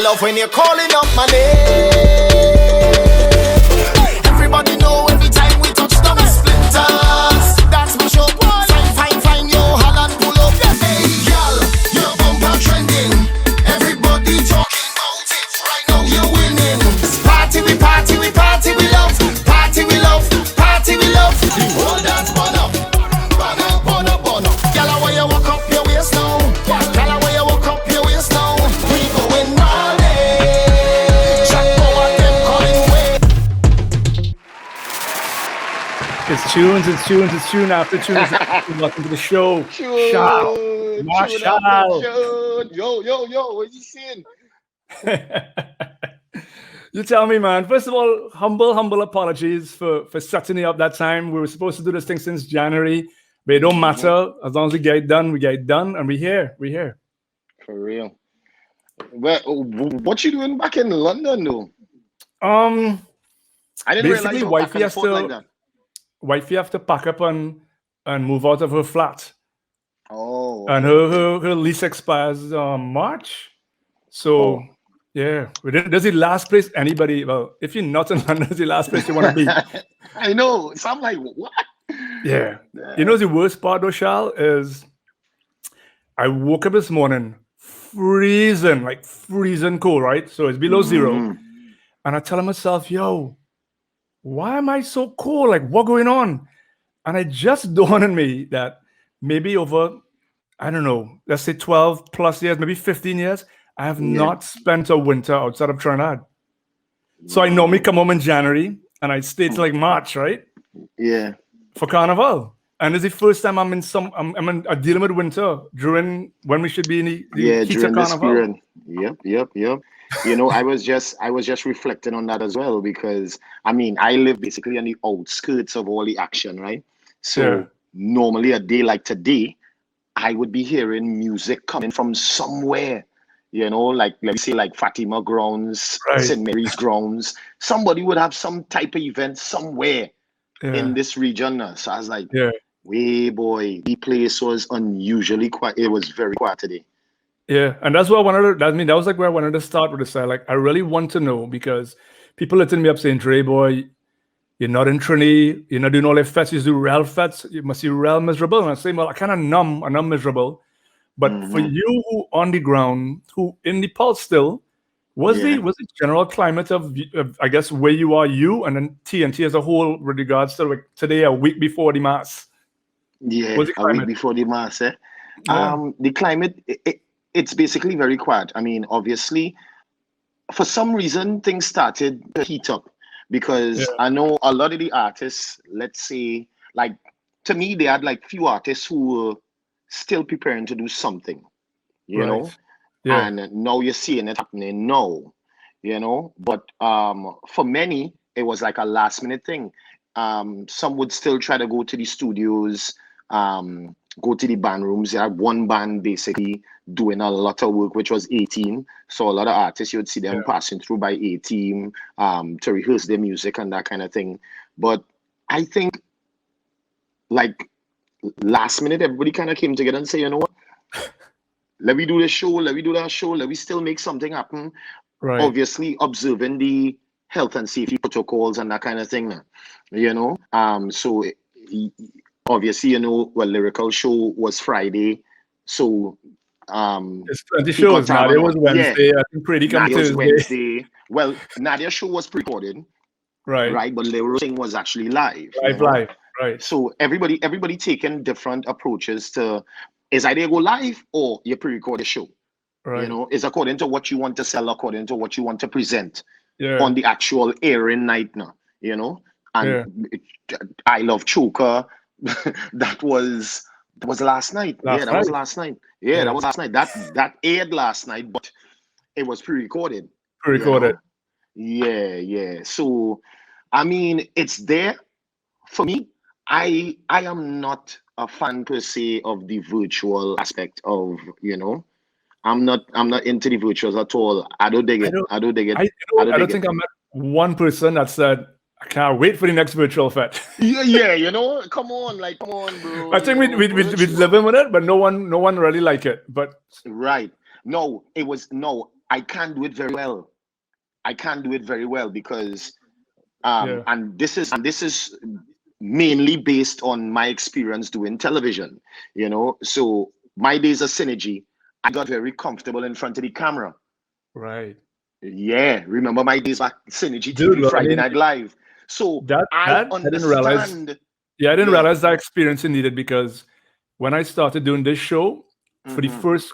Love when you're calling up my name. Everybody know every time we touch down Splinters. That's my show. Fine, yo, Holland pull up. Hey, girl, your bumper trending. Everybody talking about it. Right now you're winning. Party, we love. Party, we love. The whole dance burn up. Girl, why you walk up your waist now? Girl, why you walk up your waist now? We going all day. Jack power them calling way. It's tunes after tunes. Welcome to the show. Shal Marshall. Yo, what you saying? You tell me, man. First of all, humble apologies for setting it up that time. We were supposed to do this thing since January, but it don't matter. As long as we get it done, and we're here. For real. Well, what you doing back in London, though? I didn't basically, realize wifey have to pack up and move out of her flat. Oh. And her lease expires March. So yeah, there's the last place anybody. Well, if you're not in London, it's the last place you want to be. I know. So I'm like, what? Yeah. You know the worst part though, Shal, is I woke up this morning freezing cold, right? So it's below zero. And I tell myself, yo, why am I so cold? Like, what's going on? And it just dawned on me that maybe over, I don't know, let's say 12 plus years, maybe 15 years, I have not spent a winter outside of Trinidad. So I normally come home in January and I stay till like March, right? Yeah. For Carnival. And it's the first time I'm dealing with winter during when we should be in the heat of Carnival. Yep. You know, I was just reflecting on that as well because I mean I live basically on the outskirts of all the action, right? So normally a day like today, I would be hearing music coming from somewhere. You know, like let me say like Fatima grounds, St. Mary's grounds. Somebody would have some type of event somewhere in this region. So I was like, way boy, the place was unusually quiet. It was very quiet today. Yeah, and that's what I wanted to, that was like where I wanted to start with this. Like, I really want to know because people are hitting me up saying, Dre boy, you're not in Trini, you're not doing all the fets, you do real fets, you must be real miserable. And I say, well, I kind of numb and I'm miserable. But for you who on the ground, who in the pulse still, was the general climate of I guess where you are, you and then TNT as a whole with regards to like today, a week before the mass? Yeah, a week before the mass, the climate, it's basically very quiet. I mean, obviously, for some reason, things started to heat up because I know a lot of the artists, let's say, like, to me, they had like few artists who were still preparing to do something, you know? Yeah. And now you're seeing it happening now, you know? But for many, it was like a last minute thing. Some would still try to go to the studios, go to the band rooms. You had one band basically doing a lot of work, which was 18. So a lot of artists, you would see them passing through by 18 to rehearse their music and that kind of thing. But I think like last minute, everybody kind of came together and say, you know what? Let me do this show, let me do that show, let me still make something happen. Right. Obviously, observing the health and safety protocols and that kind of thing, you know. So obviously, you know, well, Lyrical show was Friday, so the show was Nadia was Wednesday. I think Pretty come Tuesday. Wednesday. Well, Nadia's show was pre-recorded, right, but Lyrical thing was actually live. Live. Right. So everybody taking different approaches to is either go live or you pre-record a show. Right. You know, it's according to what you want to sell, according to what you want to present on the actual airing night now, you know. And I Love Choker, that was last night. That was last night. Yeah, that was last night. That aired last night, but it was pre-recorded. Pre-recorded. You know? Yeah. So I mean, it's there. For me, I am not a fan per se of the virtual aspect of, you know. I'm not into the virtuals at all. I don't dig it. I don't think I met one person that said, I can't wait for the next virtual fete. Yeah, you know, come on, bro. I think we living with it, but no one really like it. But right. No, I can't do it very well. I can't do it very well because and this is mainly based on my experience doing television, you know. So my days of synergy, I got very comfortable in front of the camera. Right. Yeah, remember my days back Synergy Dude, TV, Friday Night Live. So I I didn't realize. understand. Yeah, I didn't realize that experience you needed, because when I started doing this show, for the first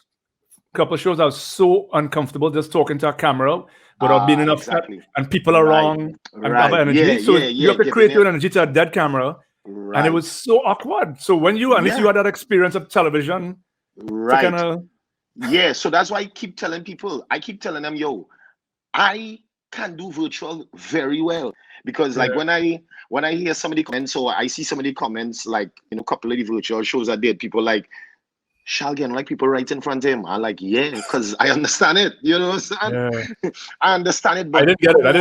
couple of shows, I was so uncomfortable just talking to a camera without being enough exactly. and people are wrong and have energy. Yeah, so you have to create your it. energy to a dead camera. Right. And it was so awkward. So when you, unless you had that experience of television, right. Kinda... Yeah, so that's why I keep telling people, I keep telling them, yo, I can do virtual very well. Because like when I hear somebody comments, or I see somebody comments, like, you know, a couple of the virtual shows I did, people like, Shal, again, like people right in front of him. I'm like, yeah, because I understand it. You know what I'm saying? Yeah. I understand it, but I didn't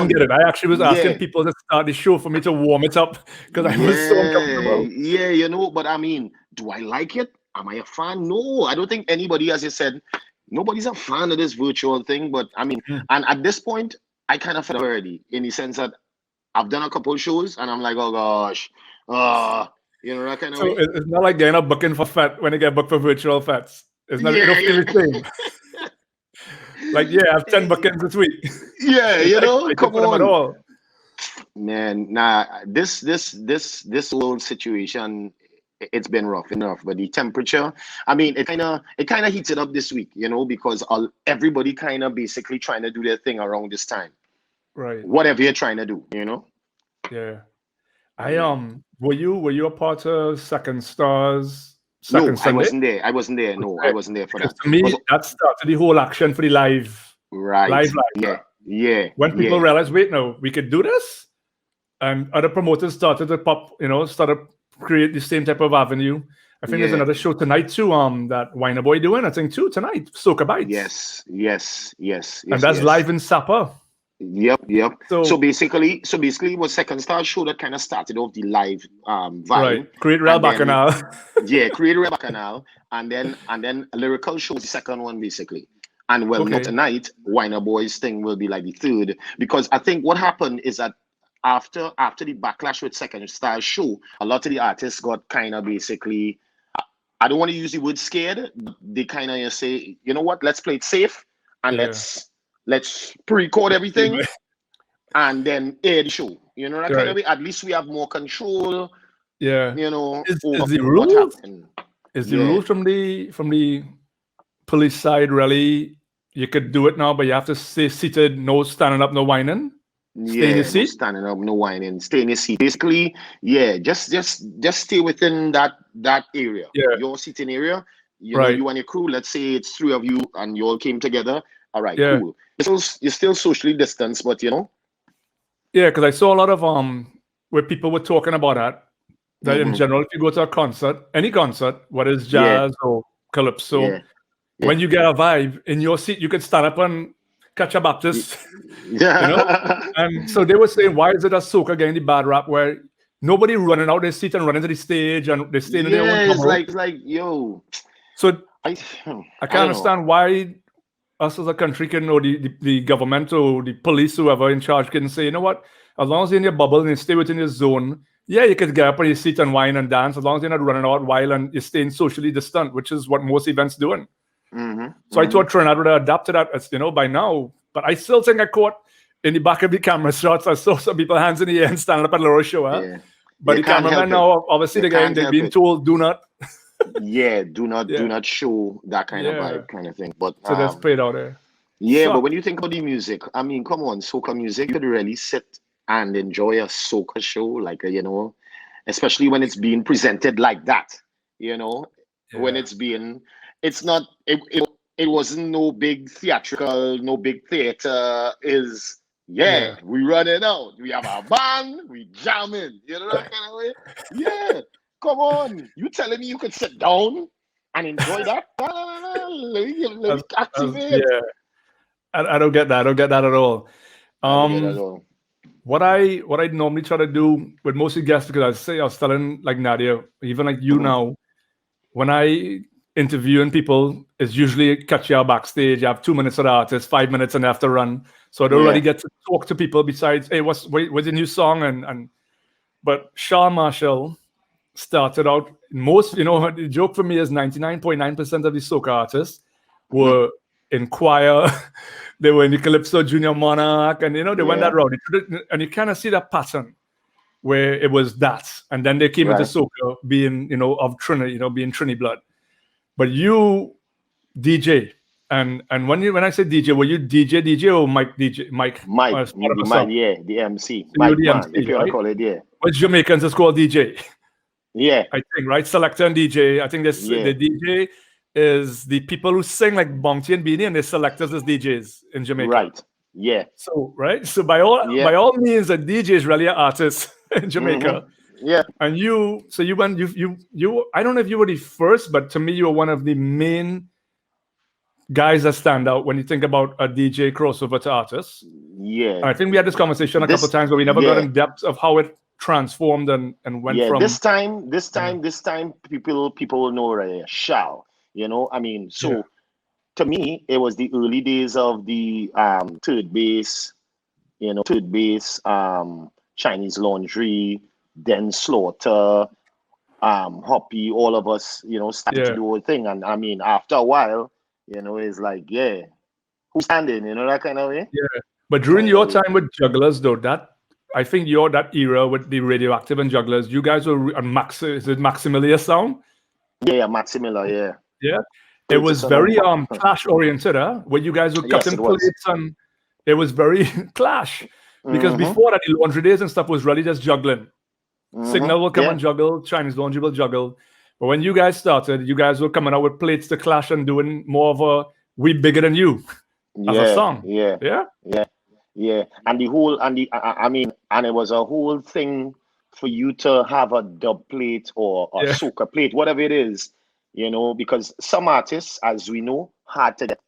get it. I actually was asking people to start the show for me to warm it up, because I was so uncomfortable. Yeah, you know, but I mean, do I like it? Am I a fan? No, I don't think anybody, as you said, nobody's a fan of this virtual thing. But I mean, and at this point, I kind of felt already, in the sense that I've done a couple of shows and I'm like, oh gosh, you know, that kind of way. It's not like getting a booking for FET when you get booked for virtual FETs. It's not the same. Like, I have 10 bookings this week. Yeah, you know, come on. At all. Man, nah, this whole situation, it's been rough enough. But the temperature, I mean, it kind of heats it up this week, you know, because everybody kind of basically trying to do their thing around this time. Right. Whatever you're trying to do, you know. Yeah. Were you a part of Second Stars? No, I wasn't there. No, I wasn't there for that. To me, that started the whole action for the live. Right. Live. Yeah. When people realized, wait, no, we could do this, and other promoters started to create the same type of avenue. I think there's another show tonight too. That Winer Boy doing, I think too tonight. Soca Bites. Yes. And that's live in Sapa. Yep. So basically, it was Second Star show that kind of started off the live vibe. Right. Create Real Bacchanal. Create Real Bacchanal, and then a lyrical show was the second one, basically. And not tonight, Winer Boy's thing will be like the third, because I think what happened is that after the backlash with Second Star show, a lot of the artists got kind of basically, I don't want to use the word scared. They kind of say, you know what, let's play it safe and let's pre-record everything and then air the show. You know, that kind of way. At least we have more control. Yeah. You know, is the rule? Is the rule from the police side really? You could do it now, but you have to stay seated, no standing up, no whining. Stay in your seat. No standing up, no whining. Stay in your seat. Basically, just stay within that area. Yeah. Your seating area. You know, you and your crew. Let's say it's 3 of you and you all came together. All right, cool. You're still socially distanced, but you know. Yeah, because I saw a lot of where people were talking about that in general, if you go to a concert, any concert, whether it's jazz or calypso, when you get a vibe in your seat, you can stand up and catch a Baptist. Yeah. You know? And so they were saying, why is it that Soca getting the bad rap where nobody running out their seat and running to the stage and they stay in their own it's like yo. So I can't understand why us as a country can, or the government or the police, whoever in charge, can say, you know what, as long as you're in your bubble and you stay within your zone, you can get up on your seat and whine and dance, as long as you're not running out while and you're staying socially distant, which is what most events doing. So I thought Trinidad would adapt to that, as you know, by now. But I still think I caught in the back of the camera shots, I saw some people hands in the air and standing up at Laura show. But the cameraman now, obviously, they're being told, do not. Do not show that kind of vibe, kind of thing. But so that's played out there. But when you think about the music, I mean, come on, soca music, you could really sit and enjoy a soca show, like you know, especially when it's being presented like that. You know, when it's not. It wasn't no big theatrical, no big theater. We running out. We have our band, we jamming. You know that kind of way? Yeah. Come on. You telling me you could sit down and enjoy that? Let me activate. I don't get that. I don't get that at all. What I normally try to do with most of the guests, because I was telling like Nadia, even like you now, when I interviewing people is usually catch you out backstage. You have 2 minutes of the artist, 5 minutes, and they have to run. So I don't really get to talk to people besides, hey, what's your new song? But Shal Marshall started out most, the joke for me is 99.9% of the soca artists were in choir, they were in the Calypso Junior Monarch, and they went that route. And you kind of see that pattern where it was that, and then they came into soca being, of Trini, being Trini blood. But you DJ, and when I say DJ, were you DJ or Mike DJ? Mike, the MC, so Mike the man, MC, if you want right? to call it, Which Jamaicans is called DJ? Yeah, I think, right? Selector and DJ. I think this the DJ is the people who sing like Bounty and Beanie, and the selectors as DJs in Jamaica. Right. Yeah. So by all means, a DJ is really an artist in Jamaica. Yeah. And you I don't know if you were the first, but to me you were one of the main guys that stand out when you think about a DJ crossover to artists. Yeah. And I think we had this conversation a couple of times, but we never got in depth of how it transformed and went from. This time people know Shal. So to me it was the early days of the third base, Chinese Laundry, then Slaughter, Hoppy, all of us, started to do the whole thing. And I mean, after a while, it's like, who's standing, that kind of way. Yeah. But during your time with Jugglers, though, I think that era with the Radioactive and Jugglers, you guys were on is it Maximilian sound? Yeah, Maximilian, Yeah. It was very clash oriented, where you guys were cutting plates, and it was very clash. Because before that, the laundry days and stuff was really just juggling. Signal will come and juggle, Chinese Laundry will juggle. But when you guys started, you guys were coming out with plates to clash and doing more of a "we bigger than you" as a song. Yeah. And the whole and it was a whole thing for you to have a dub plate or a soca plate, whatever it is, because some artists, as we know, hard to get,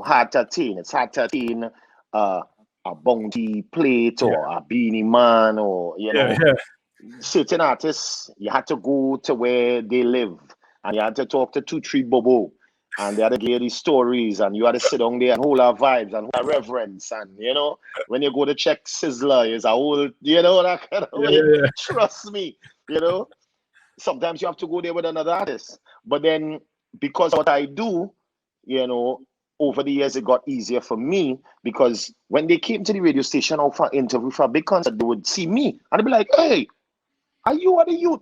hard to attain. It's hard to attain a Bounty plate or a Beanie Man or certain artists. You had to go to where they live and you had to talk to 2-3 Bobo and they had to give these stories and you had to sit down there and hold our vibes and hold our reverence. And when you go to check Sizzler, is a whole that kind of way. Trust me, sometimes you have to go there with another artist. But then because what I do, over the years, it got easier for me because when they came to the radio station or for interview for a big concert, they would see me and they'd be like, "Hey, are you the youth?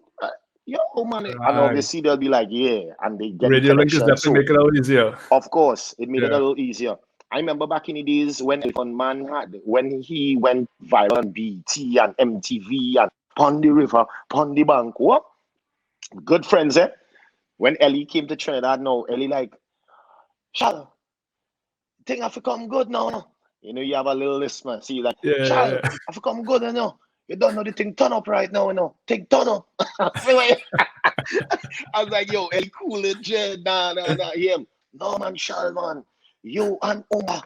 Yo, man." Right. And obviously they'll be like, "Yeah," and they get Radio Link is definitely make it a little easier. Of course, it made it a little easier. I remember back in the days when when he went viral on BT and MTV and Pon the River, Pon the Bank. What? Good friends, When Ellie came to Trinidad, Ellie like, "Shal, thing have to come good now. You have a little list, man. See, like, Shal, have to come good now. You don't know the thing turn up right now, Thing turn up." I was like, "Yo, Ellie cool it, Jay. Nah, him. No, man, Shal, man. You and Uma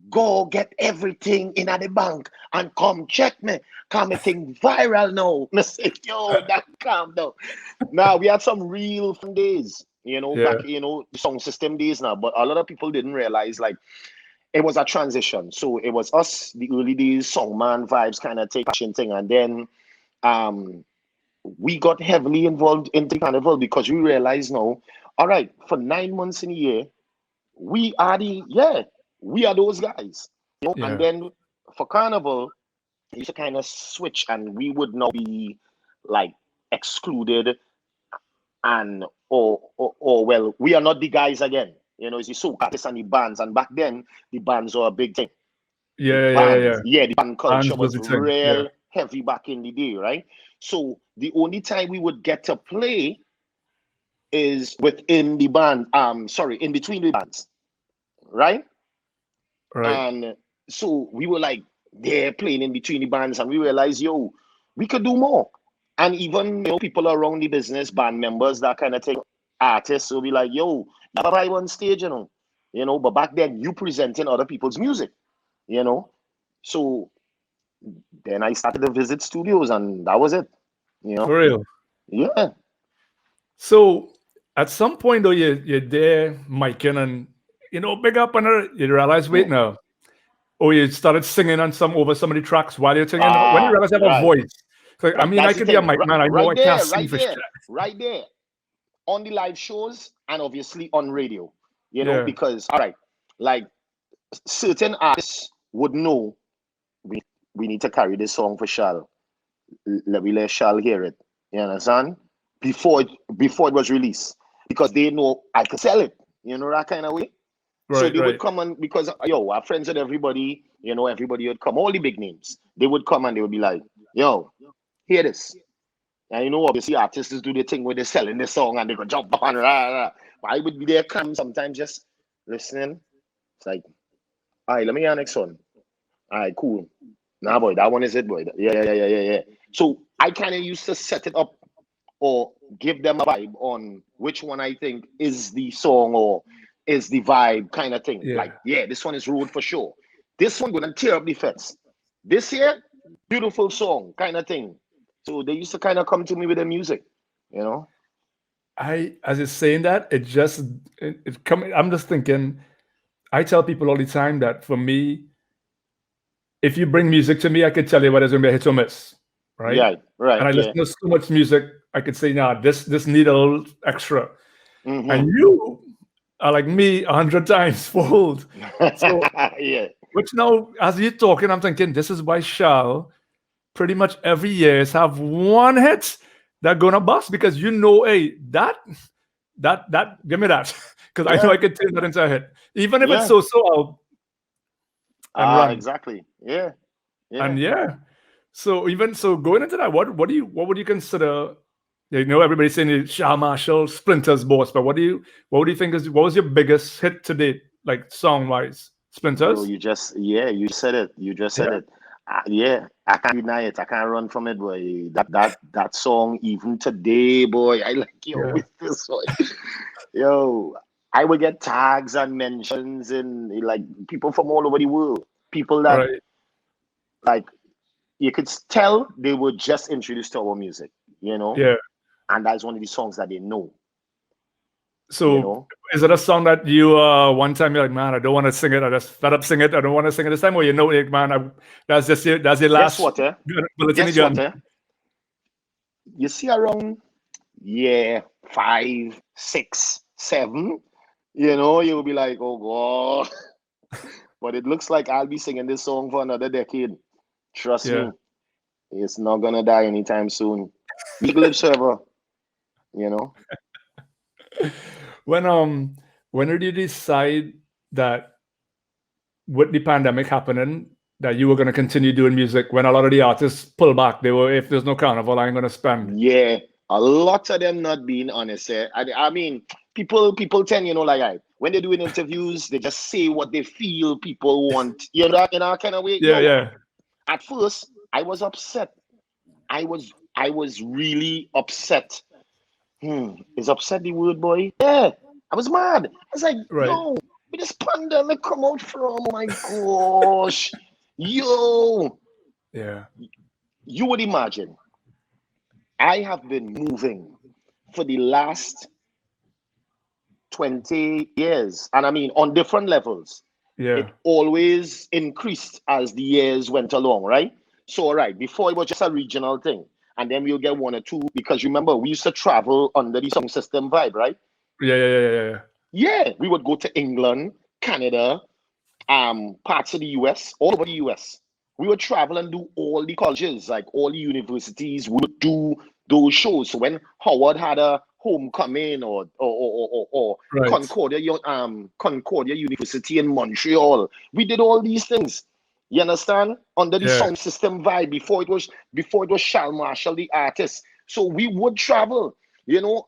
go get everything in at the bank and come check me. Come me thing viral now." I say, "Yo, that calm down." Now, we had some real fun days. Back, the sound system days now, but a lot of people didn't realize like it was a transition. So it was us, the early days, songman vibes kind of take action thing. And then we got heavily involved in the Carnival because we realized now, all right, for 9 months in a year, we are those guys. And then for Carnival, we used to kind of switch and we would not be like excluded and well, we are not the guys again. It's the soca artists and the bands, and back then the bands were a big thing. The band culture was real heavy back in the day, right? So the only time we would get to play is within the band, in between the bands, right? And so we were like there playing in between the bands, and we realized, yo, we could do more. And even people around the business, band members, that kind of thing, artists will be like, "Yo, you have a vibe on stage, But back then, you presenting other people's music, So then I started to visit studios, and that was it. For real. Yeah. So At some point though, you're there, micing, and big up on her. You realize, wait now. Or you started singing on over some of the tracks while you're singing. When you realize you have a Right. voice. So, I Right. mean, I That's the could be a thing. mic man. I know I can't sing for shit. Right there. On the live shows and obviously on radio. Yeah. Because all right, like certain artists would know we need to carry this song for Shal. Let Shal hear it. You understand? Before it was released. Because they know I can sell it. That kind of way. Right, so they would come and because our friends and everybody, everybody would come, all the big names. They would come and they would be like, yo, hear this. And obviously artists do the thing where they're selling the song and they go jump on, rah. But I would be there sometimes just listening. It's like, all right, let me hear next one. All right, cool. Nah, boy, that one is it, boy. Yeah. So I kind of used to set it up or give them a vibe on which one I think is the song or is the vibe kind of thing. Yeah. Like, this one is road for sure. This one gonna tear up the fence. This here, beautiful song kind of thing. So they used to kind of come to me with the music, As you're saying that, I'm just thinking, I tell people all the time that for me, if you bring music to me, I could tell you whether it's going to be a hit or miss, right? Yeah, right. And I listen to so much music, I could say, nah, this need a little extra. Mm-hmm. And you are like me 100 times fold. So, which now, as you're talking, I'm thinking, this is why Shal pretty much every year have one hit that gonna bust because hey, that give me that because I know I could turn that into a hit, even if it's so. Run. Exactly. Yeah. And so going into that, what would you consider? Everybody's saying Shal Marshall, Splinters, boss, but what do you think what was your biggest hit to date, like song wise? Splinters. Bro, you said it. You just said it. I can't deny it. I can't run from it, boy. That song, even today, boy, I like with this one. Yo, I would get tags and mentions in like people from all over the world. People that like you could tell they were just introduced to our music, Yeah. And that's one of the songs that they know. So is it a song that you one time you're like, man, I don't want to sing it, I just fed up sing it, I don't want to sing it this time, or like, man, that's your last bullet in the gun. You see around 5, 6, 7, you'll be like, oh god. But it looks like I'll be singing this song for another decade. Trust me. It's not gonna die anytime soon. Eagle Lip Server, When did you decide that with the pandemic happening that you were going to continue doing music when a lot of the artists pull back? If there's no carnival, I'm going to spend. Yeah, a lot of them not being honest. I mean, people tend, when they're doing interviews, they just say what they feel people want, in a kind of way. Yeah. At first, I was upset. I was really upset. Is upset the word, boy? Yeah, I was mad. I was like, yo, where this pandemic come out from? Oh my gosh. Yo. Yeah. You would imagine. I have been moving for the last 20 years. And I mean, on different levels. Yeah. It always increased as the years went along, right? So, all right, before it was just a regional thing. And then we'll get one or two, because remember, we used to travel under the sound system vibe, right? Yeah. Yeah, we would go to England, Canada, parts of the US, all over the US. We would travel and do all the colleges, like all the universities would do those shows. So when Howard had a homecoming or Concordia University in Montreal, we did all these things. You understand? Under the sound system vibe before it was Shal Marshall, the artist. So we would travel,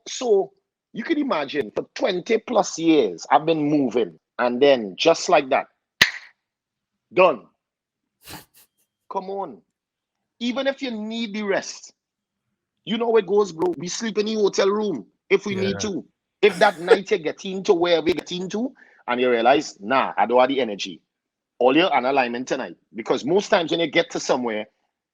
So you could imagine for 20 plus years I've been moving, and then just like that, done. Come on. Even if you need the rest, you know it goes, bro. We sleep in the hotel room if we need to. If that night you get into wherever you get into and you realize, nah, I don't have the energy. All your an alignment tonight. Because most times when you get to somewhere,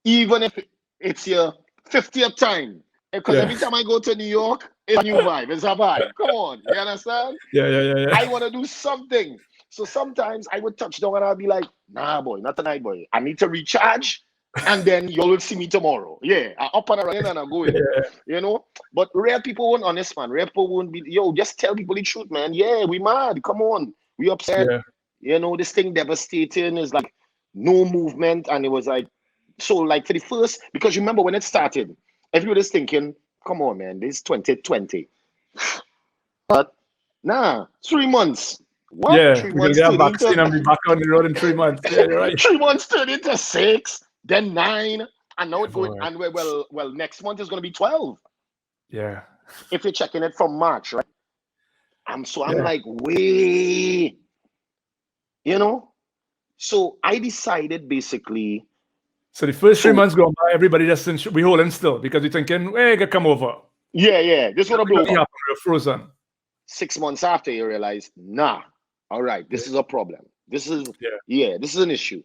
even if it's your 50th time, Because every time I go to New York, it's a new vibe. It's a vibe. Come on, you understand? Yeah. I want to do something. So sometimes I would touch down and I'll be like, nah, boy, not tonight, boy. I need to recharge, and then you will see me tomorrow. Yeah, I up and running and I'm going. You know? But rare people won't honest, man. Rare people won't be, yo, just tell people the truth, man. Yeah, we mad. Come on. We upset. Yeah. You know, this thing devastating is like no movement. And it was like, so like for the first, because remember when it started, everybody's thinking, come on, man, this is 2020. But nah, 3 months. What? Yeah, 3 we're gonna months get a turn vaccine and into be back on the road in 3 months. Yeah, you're right. 3 months turn into 6, then 9, and now Yeah, it's going. boy. And well, next month is going to be 12. Yeah. If you're checking it from March, right? I'm Yeah. like, way, you know. So I decided basically. So the first So 3 months go by, everybody just we holding still because we're thinking, hey, gonna come over. yeah, this gonna blow Nothing up. happened. We're frozen. 6 months after, you realize, nah, all right, this is a problem. This is this is an issue.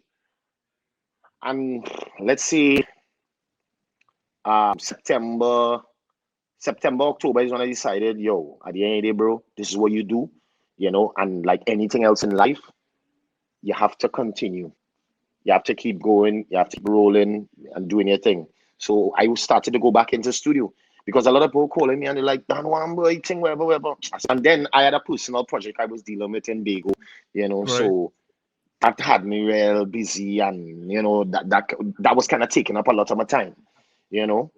And let's see, September, October is when I decided, yo, at the end of the day, bro, this is what you do, you know, and like anything else in life, you have to continue. You have to keep going, you have to keep rolling and doing your thing. So I started to go back into studio because a lot of people calling me and they're like, Dan one boy, thing, whatever. And then I had a personal project I was dealing with in Bago, you know, Right. so that had me real busy, and you know that was kind of taking up a lot of my time, you know,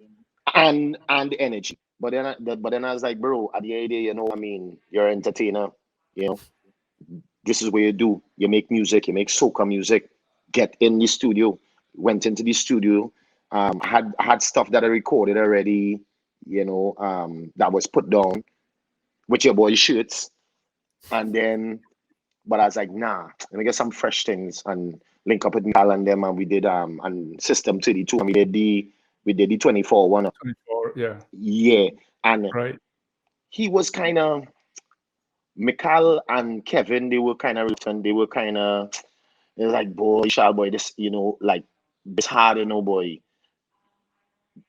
and the energy. But then I was like, bro, at the end of the day, you know, I mean, you're an entertainer, you know, this is what you do. You make music, you make soca music. Get in the studio. Went into the studio. Had stuff that I recorded already, you know, that was put down with your boy shirts, and then. But I was like, nah, let me get some fresh things and link up with Mel and them, and we did and System 32, and we did the 24 one. 24, yeah. Yeah, and Right. he was kind of Mikal and Kevin. They were kind of they were kind of like, boy, Shal boy, this, you know, like this hard, you know, boy.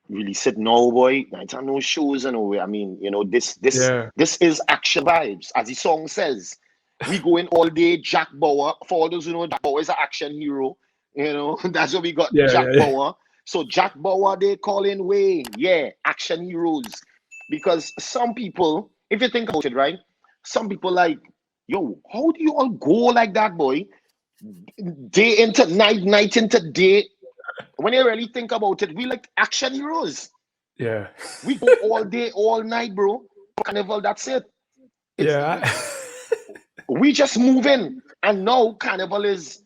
Really said no, boy. I don't know shows and all. I mean, you know, this Yeah. is action vibes, as the song says. We go in all day. Jack Bauer, for all those who know, Jack Bauer is an action hero. You know, that's what we got. Jack Yeah. Bauer. So Jack Bauer, they call in Wayne. Yeah, action heroes. Because some people, if you think about it, right? Some people like, yo, how do you all go like that, boy? Day into night, night into day. When you really think about it, we like action heroes. Yeah. We go all day, all night, bro. Carnival, that's it. Yeah. We just move in. And now Carnival is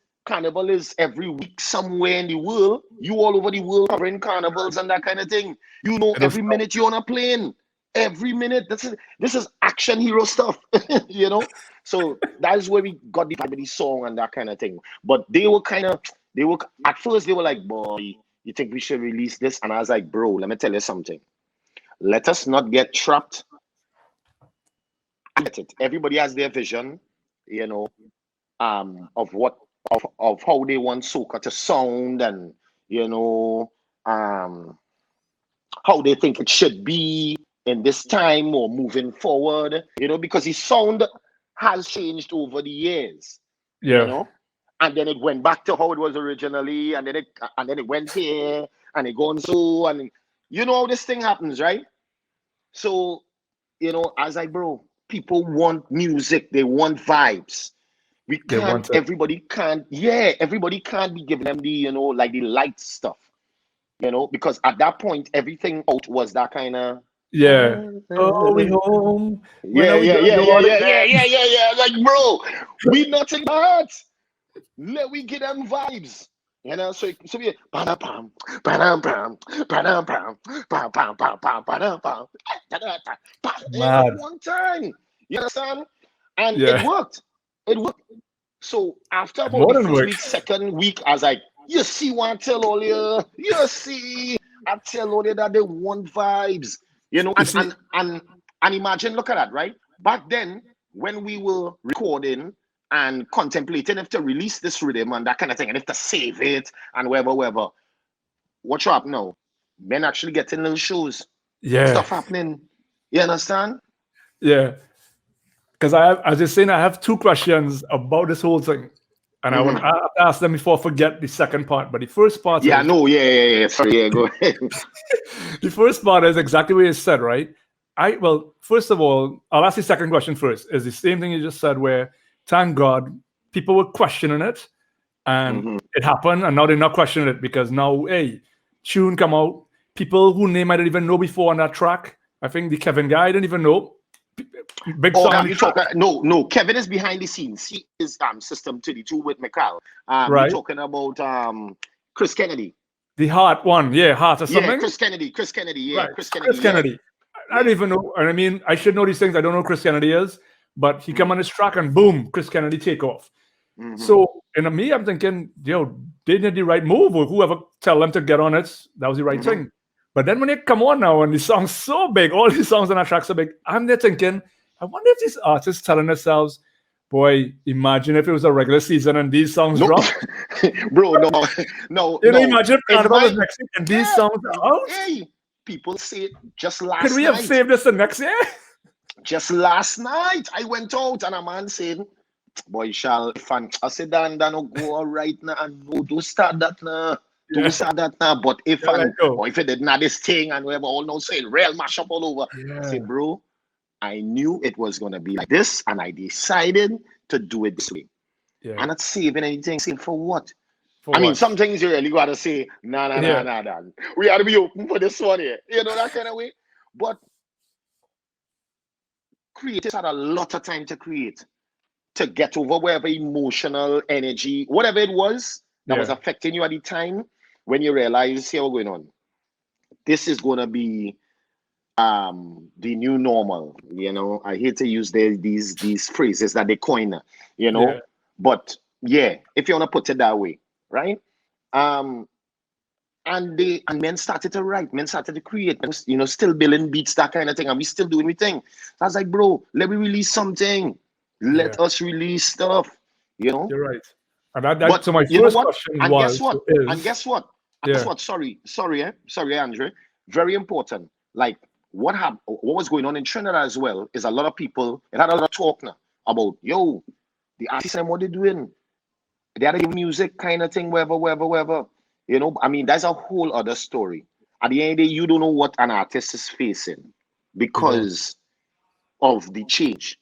every week somewhere in the world. You all over the world covering carnivals and that kind of thing. You know, every minute you're on a plane. Every minute. This is action hero stuff. You know? So that is where we got the vibe of the song and that kind of thing. But at first they were like, boy, you think we should release this? And I was like, bro, let me tell you something. Let us not get trapped. I get it. Everybody has their vision, you know, of how they want soca to sound, and you know, how they think it should be in this time or moving forward, you know, because his sound has changed over the years, you Yeah. know, and then it went back to how it was originally, and then it went here, and it gone so, and you know how this thing happens, right? So, you know, I was like, bro, people want music, they want vibes. We They can't, want it. everybody can't be giving them the, you know, like the light stuff, you know, because at that point, everything out was that kind of, Yeah. Oh, we home. When yeah, are we yeah, gonna yeah, go yeah, out yeah, yeah, again? yeah, yeah, yeah. Like, bro, we nothing but let we get them vibes. You know, so we pam pam pam pam pam pam pam pam pam pam pam pam at Mad. one time. You understand? And it Yeah. worked. It worked. So after about More the than first work. week, second week, I was like, you see what I tell all you see, I tell all you that they want vibes. You know, You see, and imagine, look at that, right? Back then, when we were recording and contemplating if to release this rhythm and that kind of thing, and if to save it and whatever. What's up now? Men actually getting little shows. stuff happening. You understand? Yeah. Because I have, as you're saying, I have two questions about this whole thing. And I want to ask them before I forget the second part. But the first part is... Sorry, go ahead. The first part is exactly what you said, right? Well, first of all, I'll ask the second question first. Is the same thing you just said, where, thank God, people were questioning it. And it happened, and now they're not questioning it because now, hey, tune come out. People who name I didn't even know before on that track. I think the Kevin guy I didn't even know. Big song. No. Kevin is behind the scenes. He is System 32 with McCall. Right. We're talking about Chris Kennedy. The Heart one, Heart or something. Yeah, Chris Kennedy. Right. Chris Kennedy. I don't even know. And I mean, I should know these things. I don't know who Chris Kennedy is, but he come on this track and boom, Chris Kennedy take off. So, and me, I'm thinking, they did the right move, or whoever tell them to get on it, that was the right thing. But then when they come on now and the song's so big, all these songs on that track so big, I'm there thinking, I wonder if these artists telling themselves, boy, imagine if it was a regular season and these songs dropped. Bro, no. Imagine if Carnival is next week and these songs are out. Hey, people say it just last night. Could we have saved this the next year? Just last night, I went out and a man said, boy, Shal, I said, Dan, go all right now. No, don't start that now. Don't start that now. But if it did not this thing and whatever, all now saying real mash up all over. I said, bro, I knew it was going to be like this, and I decided to do it this way. I'm not saving anything. Saying for what? I mean, some things you really got to say, nah. We got to be open for this one here. You know, that kind of way. But creators had a lot of time to create, to get over whatever emotional energy, whatever it was that was affecting you at the time, when you realize, here what's going on. This is going to be the new normal. You know, I hate to use these phrases that they coin, you know, but if you want to put it that way, right? And men started to write, men started to create, you know, still building beats, that kind of thing, and we still doing we thing. I was like, bro, let me release something. Let us release stuff, you know. You're right. And so my first question was, guess what? Sorry, Andre. Very important. Like what was going on in Trinidad as well is a lot of people. It had a lot of talk now about the artists and what they're doing. They had a music kind of thing, wherever. You know, I mean, that's a whole other story. At the end of the day, you don't know what an artist is facing because of the change.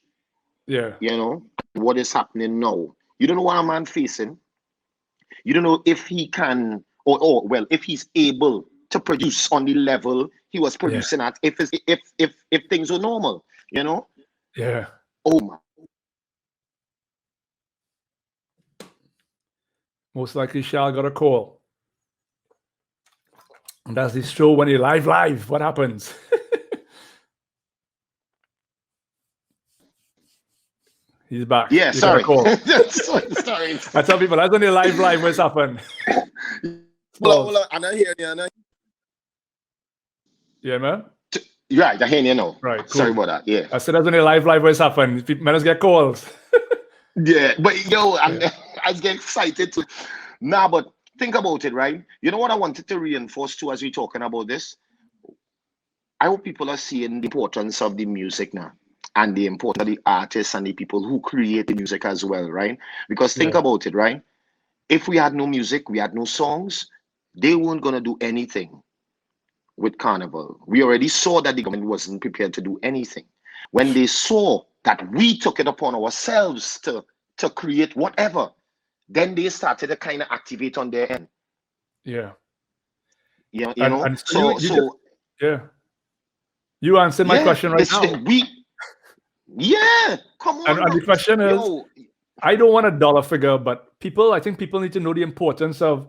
Yeah. You know, what is happening now. You don't know what a man facing. You don't know if he can, if he's able to produce on the level he was producing at, if things were normal, you know? Yeah. Oh my. Most likely Shal got a call. And that's the show when you're live. What happens? He's back. Yeah, sorry. Sorry. I tell people that's only live what's happened. Hold on. I'm not hearing you. Yeah, man. Right, I hear you now. Right. Cool. Sorry about that. Yeah. I said that's only live what's happened. Men get calls. Yeah, but I get excited too. But think about it, right? You know what I wanted to reinforce too as we're talking about this? I hope people are seeing the importance of the music now, and the importance of the artists and the people who create the music as well, right? Because think about it, right? If we had no music, we had no songs, they weren't going to do anything with Carnival. We already saw that the government wasn't prepared to do anything. When they saw that we took it upon ourselves to create whatever, then they started to kind of activate on their end. Yeah. Yeah, you know? You answered my question right now. Come on. And the question is, I don't want a dollar figure, but I think people need to know the importance of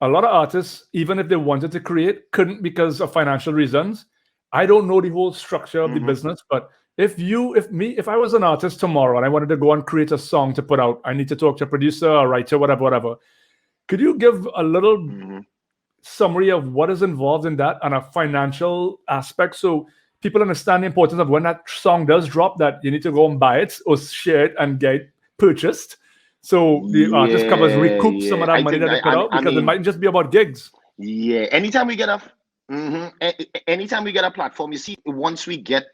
a lot of artists, even if they wanted to create, couldn't because of financial reasons. I don't know the whole structure of the business, but if I was an artist tomorrow and I wanted to go and create a song to put out, I need to talk to a producer, a writer, whatever. Could you give a little summary of what is involved in that and a financial aspect so people understand the importance of when that song does drop, that you need to go and buy it or share it and get it purchased, so the artist recoup some of that money that they put out, because it might just be about gigs. Yeah, anytime we get Anytime we get a platform, you see, once we get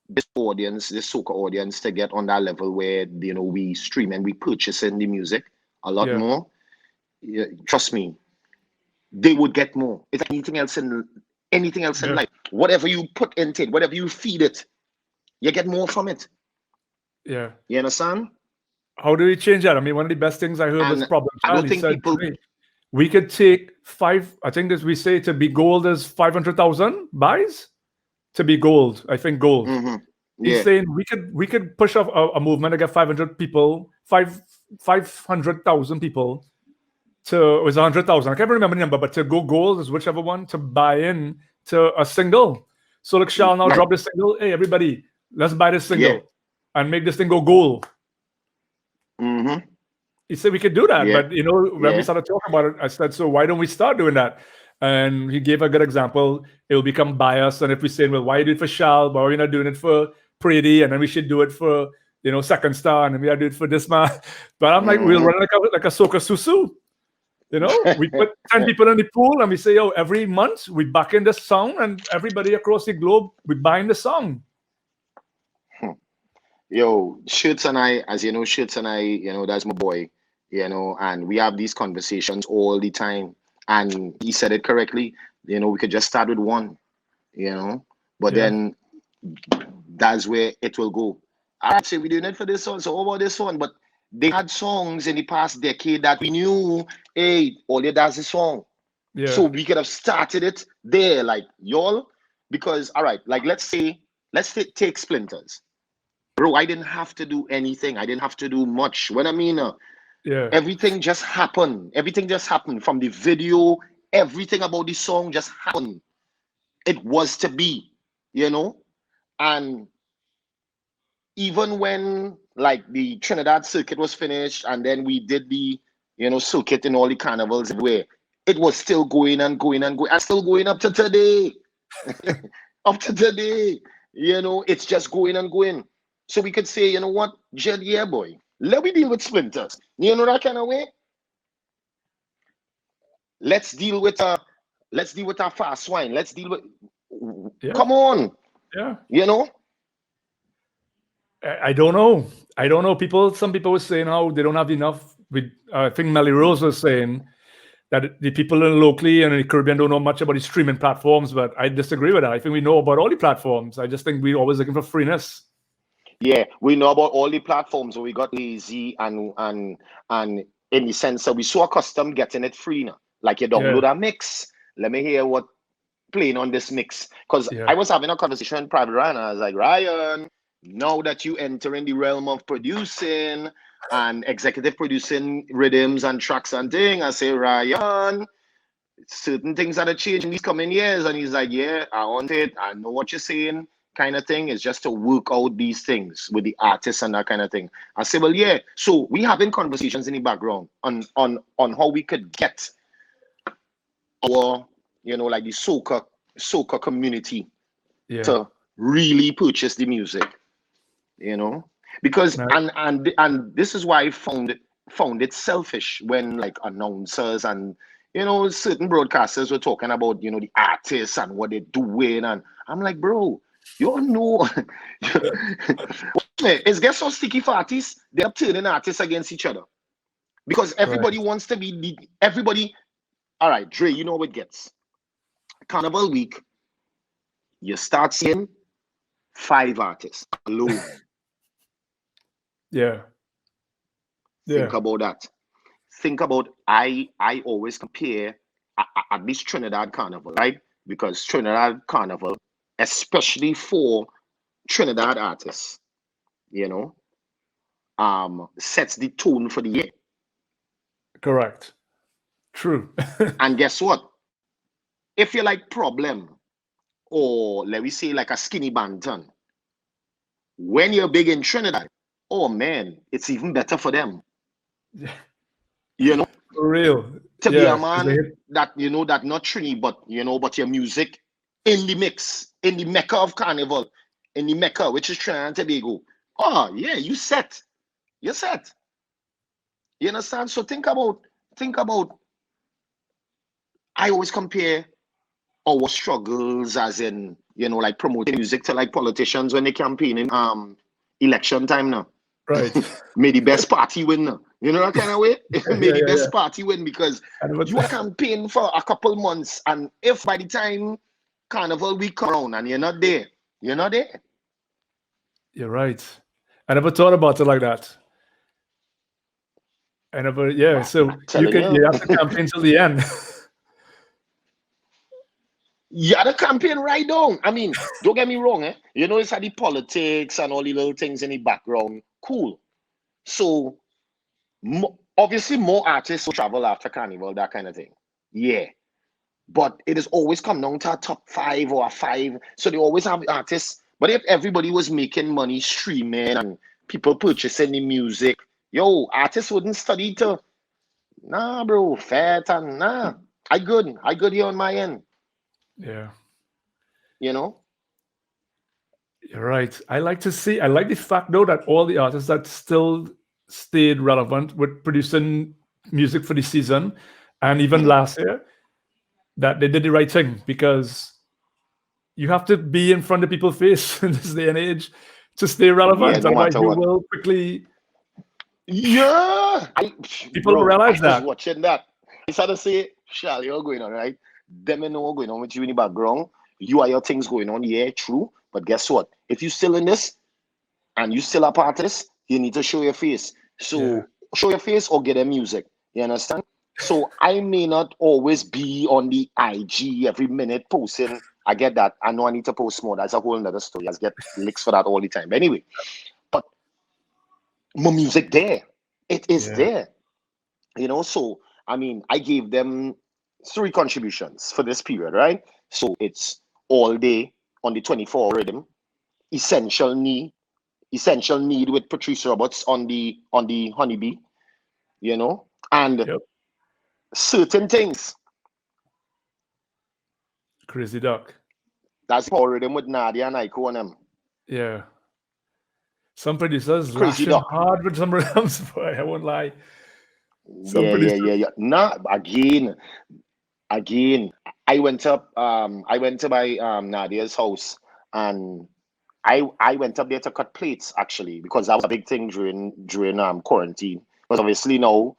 this audience, this soca audience, to get on that level where we stream and we purchasing the music a lot more. Yeah, trust me, they would get more. It's like anything else in life. Whatever you put into it, whatever you feed it, you get more from it. Yeah. You understand? How do we change that? I mean, one of the best things I heard was Problem I Child. don't He think said, people. we could take I think as we say, to be gold is 500,000 buys to be gold. I think gold. He's saying we could push off a movement to get 500,000 people to, it was 100,000. I can't remember the number, but to go gold is whichever one to buy in to a single. So like Shal now drop this single. Hey, everybody, let's buy this single and make this thing go gold. He said we could do that, but when we started talking about it, I said, so why don't we start doing that? And he gave a good example. It will become biased, and if we say, well, why do it for Shal? Why are we not doing it for Pretty? And then we should do it for Second Star, and then we are doing it for this man. But I'm like, we'll run like a Soca Susu. We put 10 people in the pool, and we say, yo, every month we back in this song, and everybody across the globe we buying the song. Yo, Shirts and I, as you know, that's my boy, and we have these conversations all the time. And he said it correctly, we could just start with one, but then that's where it will go. I'd say we're doing it for this one, so how about this one? But they had songs in the past decade that we knew, hey, all it does is song. Yeah. So we could have started it there, like y'all, because, all right, like let's take Splinters. Bro, I didn't have to do anything. I didn't have to do much. What I mean, everything just happened. Everything just happened from the video. Everything about the song just happened. It was to be, And even when like the Trinidad circuit was finished, and then we did the, circuit in all the carnivals everywhere, it was still going and going and going. And still going up to today. Up to today. It's just going and going. So we could say, you know what, Jed, yeah, boy, let me deal with Splinters. That kind of way. Let's deal with our fast wine. Let's deal with. Come on. Yeah. I don't know. Some people were saying how they don't have enough. I think Melly Rose was saying that the people locally and in the Caribbean don't know much about the streaming platforms, but I disagree with that. I think we know about all the platforms. I just think we're always looking for freeness. Yeah, we know about all the platforms. We got lazy and in the sense that we so accustomed getting it free now. Like you download a mix. Let me hear what playing on this mix. Because I was having a conversation in private, Ryan. I was like, Ryan, now that you enter in the realm of producing and executive producing rhythms and tracks and things, I say, Ryan, certain things that have changed in these coming years. And he's like, yeah, I want it. I know what you're saying. Kind of thing is just to work out these things with the artists and that kind of thing. I say, well, yeah. So we having conversations in the background on how we could get our, like the soca community to really purchase the music, because and this is why I found it selfish when like announcers and certain broadcasters were talking about the artists and what they're doing, and I'm like, bro. You all know, it's get so sticky for artists. They're turning artists against each other because everybody wants to be everybody. All right, Dre, you know what it gets. Carnival week, you start seeing 5 artists alone. Yeah. Think about that. Think about I always compare at least Trinidad Carnival, right? Because Trinidad Carnival, especially for Trinidad artists, sets the tone for the year. Correct. True. And guess what? If you're like Problem, or let me say like a Skinny Banton, when you're big in Trinidad, oh man, it's even better for them. For real. To be a man that that not Trini, but but your music in the mix, in the Mecca of Carnival, in the Mecca, which is Trinidad and Tobago. Oh yeah, you're set. You understand? So think about. I always compare our struggles as in, like promoting music to like politicians when they campaign in election time now. Right. May the best party win now. You know that kind of way? May the best yeah. party win because you are campaigning for a couple months, and if by the time Carnival week come around and you're not there. You're right. I never thought about it like that. I never, yeah. So you have to campaign till the end. Yeah, the campaign right down. I mean, don't get me wrong, it's the politics and all the little things in the background. Cool. So obviously more artists will travel after Carnival, that kind of thing. Yeah. But it has always come down to a top 5 or a 5. So they always have artists. But if everybody was making money streaming and people purchasing the music, artists wouldn't study to. Nah, bro, fat and nah. I good here on my end. Yeah. You're right. I like the fact though that all the artists that still stayed relevant with producing music for the season and even last year, that they did the right thing, because you have to be in front of people's face in this day and age to stay relevant. No Otherwise, matter you what. will quickly. Yeah, People realize that. I was watching that. I started to say, Shal, you're going on, right? Them know what's going on with you in the background. You are your things going on, yeah, true. But guess what? If you still in this and you still a part of this, you need to show your face. So show your face or get a music. You understand? So I may not always be on the IG every minute posting. I get that. I know I need to post more. That's a whole nother story. I get licks for that all the time. But anyway, but my music there. It is there. So I mean, I gave them 3 contributions for this period, right? So it's All Day on the 24 rhythm, Essential Need with Patrice Roberts on the Honeybee, and Certain Things. Crazy Duck. That's Power Rhythm with Nadia and Aiko on them. Yeah. Some producers Crazy lashing Duck. hard with some rhythms, boy. I won't lie. Yeah. Nah, again. I went to my Nadia's house, and I went up there to cut plates actually, because that was a big thing during quarantine. Because obviously now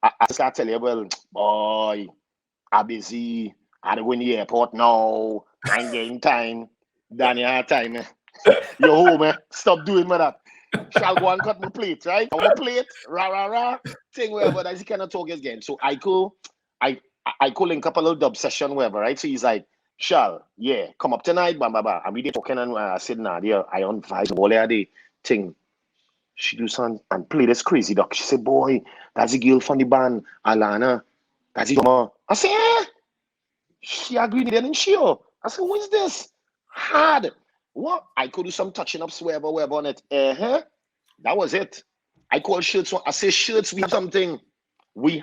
I start telling you, well, boy, I'm busy. I go in the airport now. I ain't getting time. Danny had time. You're home, Stop doing me that. Shall go and cut my plate, right? On my plate, rah, thing wherever that's the kind of talk is getting. So I could link up a little dub session, wherever, right? So he's like, Shal, yeah, come up tonight, bam, bam, bam. And we did talking, and I said, Nadia, I on vibes all the thing. She do something and play this Crazy Duck. She said, boy, that's the girl from the band, Alana. That's the drummer. I said, she agreed, didn't she? I said, who is this? Hard. What? I could do some touching ups, wherever on it. That was it. I called Shirts. I say, Shirts, we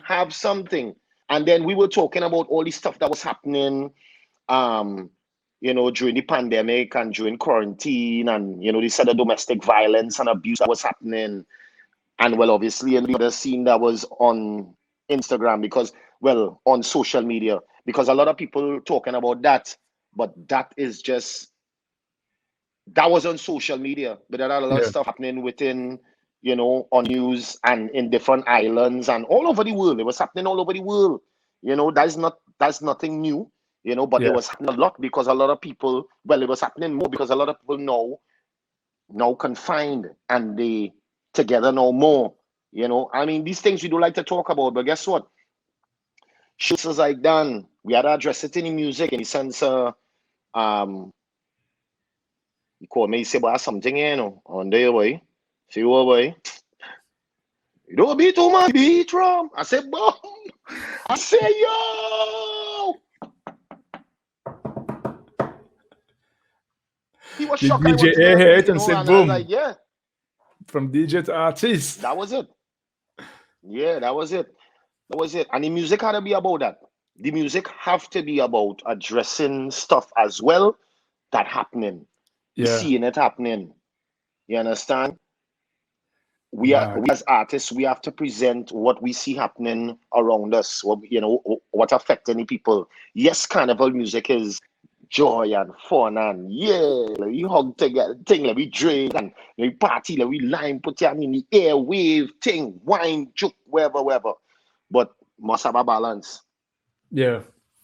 have something. And then we were talking about all the stuff that was happening, during the pandemic and during quarantine, and, the sort of domestic violence and abuse that was happening. And, well, obviously, and the other scene that was on Instagram, on social media, because a lot of people talking about that, but that was on social media, but there are a lot of stuff happening within, on news and in different islands and all over the world. It was happening all over the world. That's nothing new, but it was happening a lot because a lot of people, it was happening more because a lot of people now confined and they together no more. I mean, these things we don't like to talk about, but guess what? Shoots is like done. We had to address it in the music in the sense you call me, say, boy, something, on there, boy. See what, boy? You don't be too much, beat from. I said, boom. I say, yo. He was shocked. The DJ air it and said, boom. I was like, yeah. From DJ to artist. That was it. Yeah, that was it. And the music had to be about that. The music have to be about addressing stuff as well that happening. Seeing it happening. You understand? we as artists, we have to present what we see happening around us, what affect any people. Yes, carnival music is joy and fun and we hug together, thing like we drink and we party, like we line, put them in the air, wave, thing, wine, joke, wherever. But must have a balance. Yeah.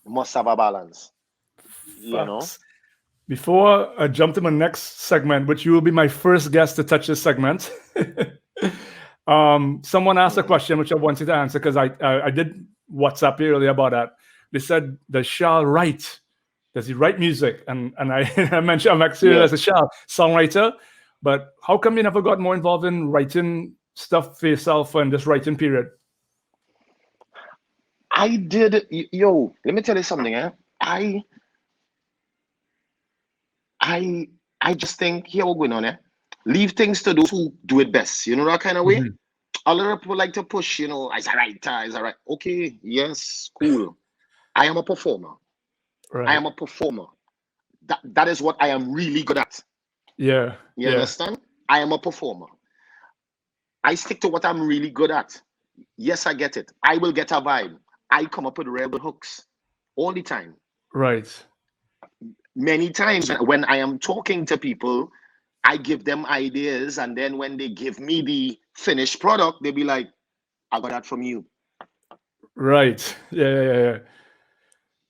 Must have a balance. You know? Before I jump to my next segment, which you will be my first guest to touch this segment, someone asked a question which I wanted to answer because I did WhatsApp you earlier about that. They said, does Shal write? Does he write music? And I mentioned I'm actually as a Shal songwriter, but how come you never got more involved in writing stuff for yourself and this writing period? I did. Yo, let me tell you something. I just think here we're going on. Leave things to those who do it best. You know that kind of way. Mm-hmm. A lot of people like to push. As a writer, Okay, yes, cool. I am a performer. Right. I am a performer. That is what I am really good at. Yeah. You understand? I am a performer. I stick to what I'm really good at. Yes, I get it. I will get a vibe. I come up with rebel hooks all the time. Right. Many times when I am talking to people, I give them ideas, and then when they give me the finished product, they be like, I got that from you. Right. Yeah.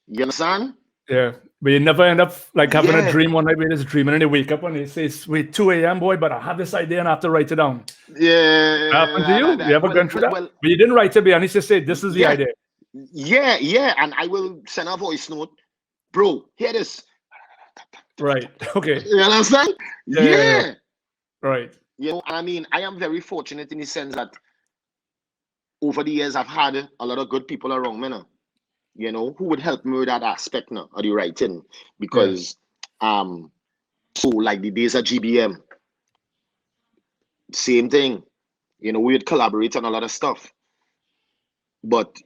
You understand? Yeah. But you never end up like having a dream one night where you're just dreaming and you wake up and you say, it's 2 a.m., boy, but I have this idea and I have to write it down. Yeah. Happened to you? You ever gone through that? But you didn't write it, but you need to say, this is the idea. Yeah. And I will send a voice note. Bro, hear this. Right. Okay. You understand? Yeah. Right. I mean, I am very fortunate in the sense that over the years I've had a lot of good people around me now, who would help me with that aspect now of the writing. Because so like the days at GBM, same thing. We would collaborate on a lot of stuff. But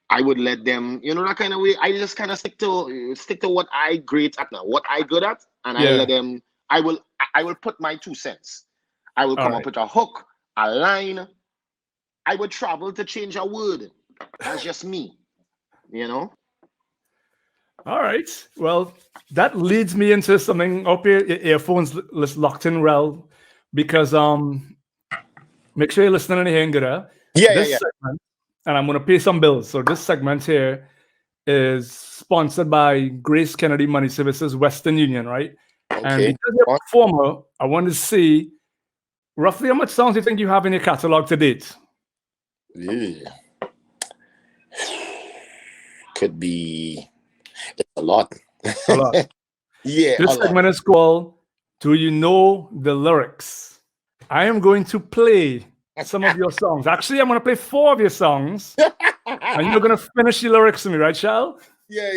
I would let them, that kind of way. I just kind of stick to what I great at now, what I good at, and I let them. I will put my 2 cents. I will come up with a hook, a line. I would travel to change a word. That's just me, All right. Well, that leads me into something. Up your earphones locked in well, because make sure you're listening and hearing good. This segment, and I'm going to pay some bills. So this segment here is sponsored by Grace Kennedy Money Services, Western Union, right? Okay. And because you're a performer, I want to see roughly how much songs you think you have in your catalog to date. Yeah. Could be a lot. A lot. Yeah. This segment is called Do You Know the Lyrics? I am going to play some of your songs. Actually, I'm going to play 4 of your songs. And you're going to finish the lyrics to me, right, Shal? Yeah.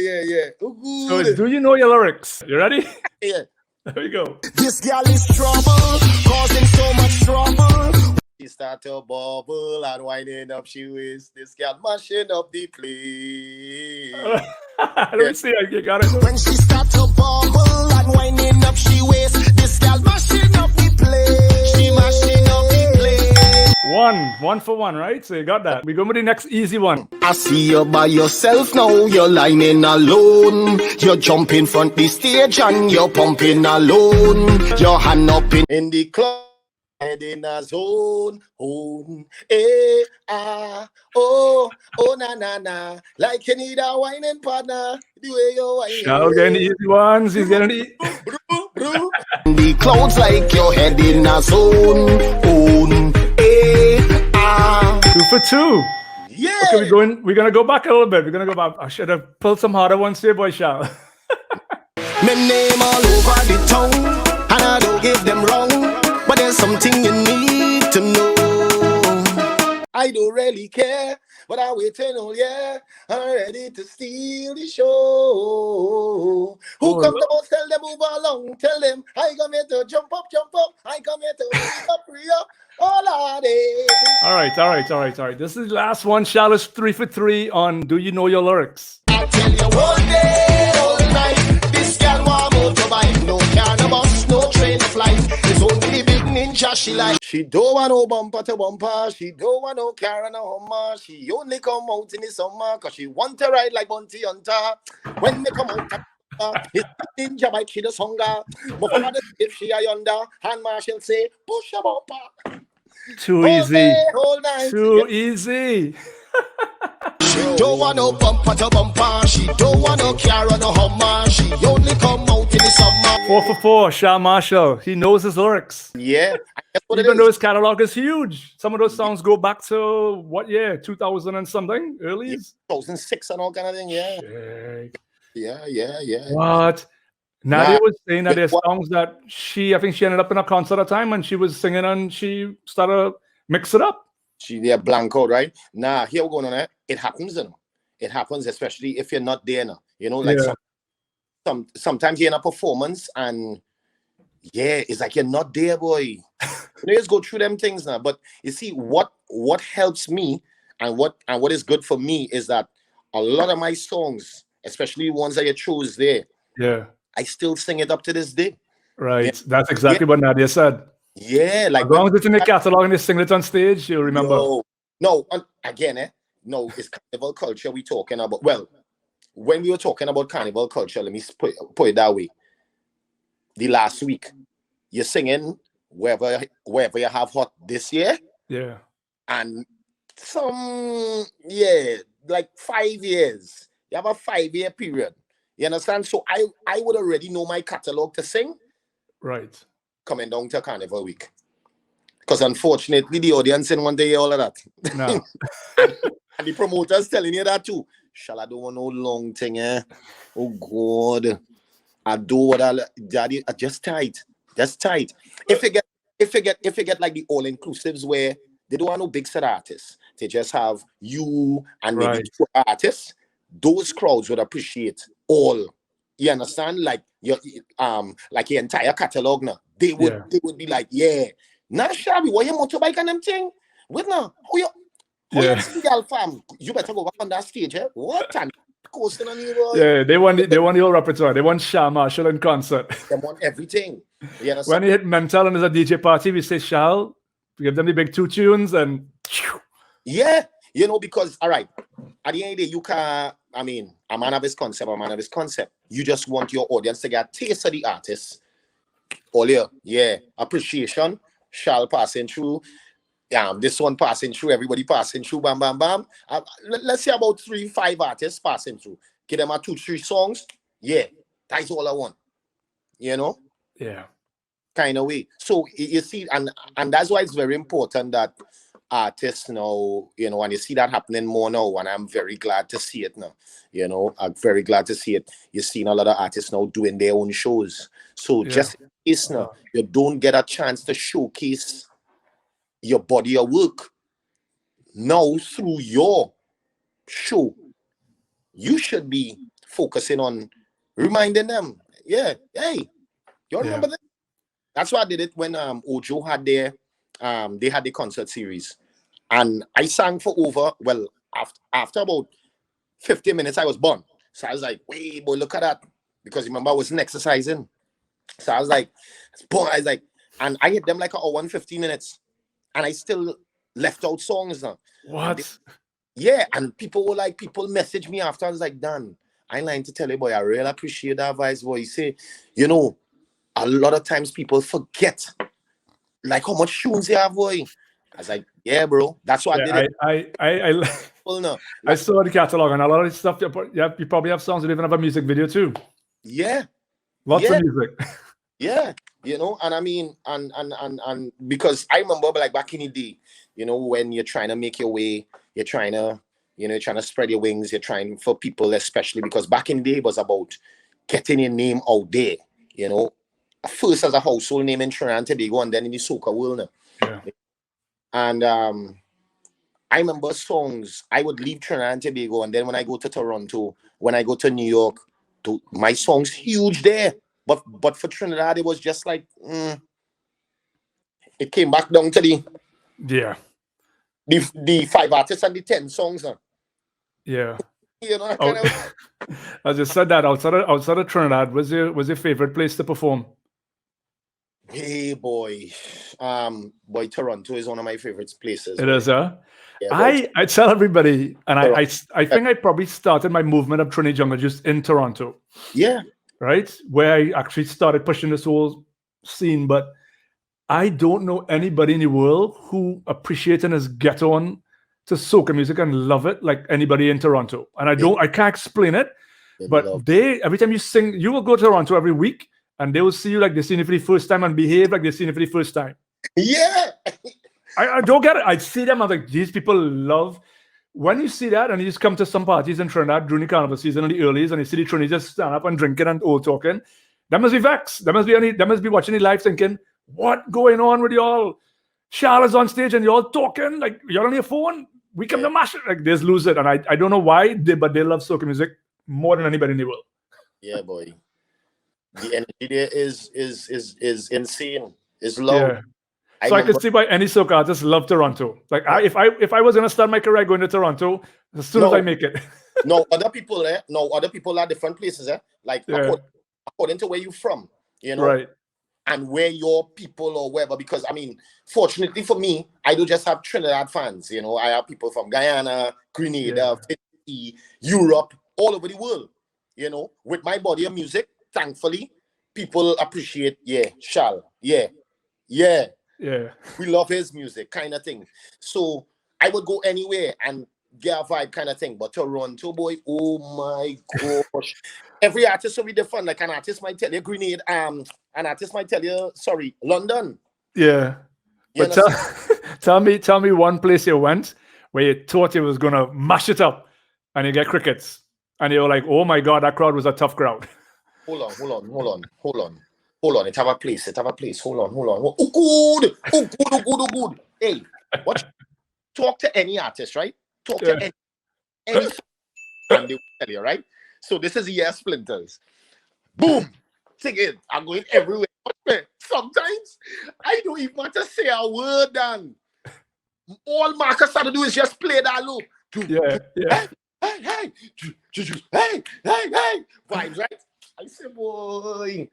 Ooh, so it's Do You Know Your Lyrics? You ready? Yeah. There we go. This girl is trouble, causing so much trouble. She start to bubble and winding up she is. This girl mashing up the place. Let me see. You got it. When she start to bubble and winding up she waist. This girl mashing up the place. She mashing up the place. One for one, right? So you got that. We go with the next easy one. I see you by yourself now. You're lining alone. You're jumping front the stage and you're pumping alone. Your hand up in the club. Head in a zone, na, like you need a whining partner, the way you're whining. Shal getting the easy ones, he's getting the the clouds like your head in a zone, 2 for 2. Yeah. Okay, we're gonna go back a little bit. We're gonna go back. I should have pulled some harder ones here, boy, Shal. My name all over the town, and I don't give them wrong. But there's something you need to know. I don't really care, but I'm waiting all year. I'm ready to steal the show. Who come to us, tell them move along. Tell them I come here to jump up. I come here to free up. All right. This is the last one. Shal is 3 for 3 on Do You Know Your Lyrics? I tell you all day, all night. This girl want more to buy. No car, no bus, no train, no flight. It's only the big ninja she like. She don't want no bumper to bumper. She don't want no car and no Hummer. She only come out in the summer cause she want to ride like Bounty Hunter. When they come out, it's ninja bike she does hunger. But father if she are yonder, Hand Marshall say push a bumper. Too easy. Whole night. Too easy. She don't want no bumper to bumper. She don't want no car and no Hummer. She only come out in the summer. 4 for 4, Shal Marshall. He knows his lyrics. Yeah. Even though his catalog is huge. Some of those songs go back to what year? 2000 and something? Early? 2006 and all kind of thing, yeah. Yeah. What? Nadia was saying that there's songs that I think she ended up in a concert at a time and she was singing and she started to mix it up. She blank out, right? Nah, here we're going on it. It happens, you know. It happens, especially if you're not there now. You know, like sometimes you're in a performance and it's like you're not there, boy. You just go through them things now. But you see, what helps me and what is good for me is that a lot of my songs, especially ones that you chose there, I still sing it up to this day. Right. Yeah. That's exactly what Nadia said. Yeah, like as long as it's in the catalog and they sing it on stage, you'll remember. No, again, no, it's carnival culture we talking about. Well, when we were talking about carnival culture, let me put it that way. The last week, you're singing wherever you have hot this year. Yeah. And like 5 years. You have a 5-year period. You understand? So I would already know my catalog to sing. Right. Coming down to Carnival Week. Because unfortunately, the audience in one day all of that. No. And the promoters telling you that too. Shall I do no long thing, eh? Oh God. I do what daddy just tight. Just tight. If you get like the all-inclusives where they don't want no big set artists. They just have you and maybe 2 artists. Those crowds would appreciate all. You understand? Like your entire catalog now. They would be like, nah, Shabby, what your motorbike and them thing? Wait now, who you see y'all fam? You better go back on that stage, eh? What time? Coasting on you, boy. Yeah, they want the whole repertoire. They want Shal Marshall in concert. They want everything. You understand? When he hit Mental and there's a DJ party, we say Shal, we give them the big 2 tunes and yeah, you know, because all right, at the end of the day, you can a man of his concept. You just want your audience to get a taste of the artist. All appreciation, Shal passing through. This one passing through, everybody passing through, bam, bam, bam. Let's say about 3-5 artists passing through. Give them a 2-3 songs. Yeah, that's all I want. You know? Yeah. Kind of way. So you see, and that's why it's very important that artists now, you know, and you see that happening more now, and I'm very glad to see it now. You know, I'm very glad to see it. You're seeing a lot of artists now doing their own shows. So just in case now, you don't get a chance to showcase your body of work. Now, through your show, you should be focusing on reminding them, hey, you remember that? That's why I did it when Ojo had they had the concert series. And I sang for after about 50 minutes, I was born. So I was like, wait, boy, look at that. Because remember, I wasn't exercising. So I was like, and I hit them like an hour and 15 minutes. And I still left out songs now. What? And people message me after. I was like, Dan, I lying to tell you, boy, I really appreciate that advice, boy. You say, you know, a lot of times people forget like how much tunes they have, boy. I was like, yeah, bro. That's why I did it. I saw the catalog and a lot of this stuff. You probably have songs that even have a music video too. Yeah. Lots of music. Yeah. You know, and I mean, and because I remember like back in the day, you know, when you're trying to make your way, you're trying to spread your wings, you're trying for people, especially because back in the day it was about getting your name out there, you know, first as a household name in Trinidad and Tobago and then in the soca world now. Yeah. And I remember songs, I would leave Trinidad and Tobago and then when I go to Toronto, when I go to New York, my songs huge there. But for Trinidad, it was just like, it came back down to the 5 artists and the 10 songs. Yeah. You know, I just said that outside of Trinidad, was your favorite place to perform? Hey boy, Toronto is one of my favorite places. It is, huh? Yeah, I tell everybody, and Toronto. I think I probably started my movement of Trinidad Jungle just in Toronto. Yeah. Right? Where I actually started pushing this whole scene. But I don't know anybody in the world who appreciates and is get on to soca music and love it like anybody in Toronto. And I can't explain it. But every time you sing, you will go to Toronto every week and they will see you like they've seen it for the first time and behave like they've seen it for the first time. Yeah. I don't get it. I see them, I'm like, these people love. When you see that and you just come to some parties in Trinidad during the carnival season in the earlies and you see the Trini just stand up and drinking and old talking, that must be vexed. That must be watching the live thinking, what going on with y'all? Shal is on stage and y'all talking like you're on your phone. We come to mash it. Like they lose it. And I don't know why, but they love soca music more than anybody in the world. Yeah, boy. The energy there is insane. It's low. Yeah. So I could see why any soca artist love Toronto. Like if I was gonna start my career going to Toronto, as soon as I make it. No, other people there. No, other people are different places. Like according to where you're from, you know, right, and where your people or wherever. Because I mean, fortunately for me, I don't just have Trinidad fans. You know, I have people from Guyana, Grenada, Fiji, Europe, all over the world. You know, with my body of music, thankfully, people appreciate. Yeah, Shal. Yeah. We love his music, kind of thing. So I would go anywhere and get a vibe, kind of thing. But Toronto, boy, oh my gosh! Every artist will be different. Like an artist might tell you Grenade, an artist might tell you, sorry, London. Yeah. But tell me one place you went where you thought you was gonna mash it up, and you get crickets, and you're like, oh my god, that crowd was a tough crowd. Hold on, it have a place. Hold on. Oh, good. Hey, watch. Talk to any artist, right? Talk to any and they will tell you, right? So this is Splinters. Boom! Sing it. I'm going everywhere. Sometimes I don't even want to say a word, Dan. All Marcus had to do is just play that loop. Yeah. Hey. Vibes, right? I say, boy.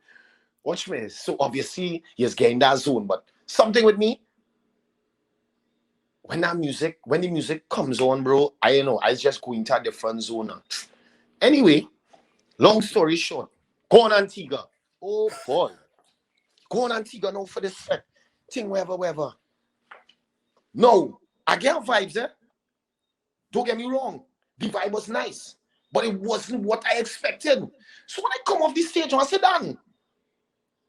Watch me. So obviously, he's getting that zone, but something with me, when the music comes on, bro, I just go into a different zone. Anyway, long story short, go on Antigua. Oh boy. Go on Antigua now for this thing, wherever. No, I get vibes, Don't get me wrong. The vibe was nice, but it wasn't what I expected. So when I come off this stage, I said, Dan,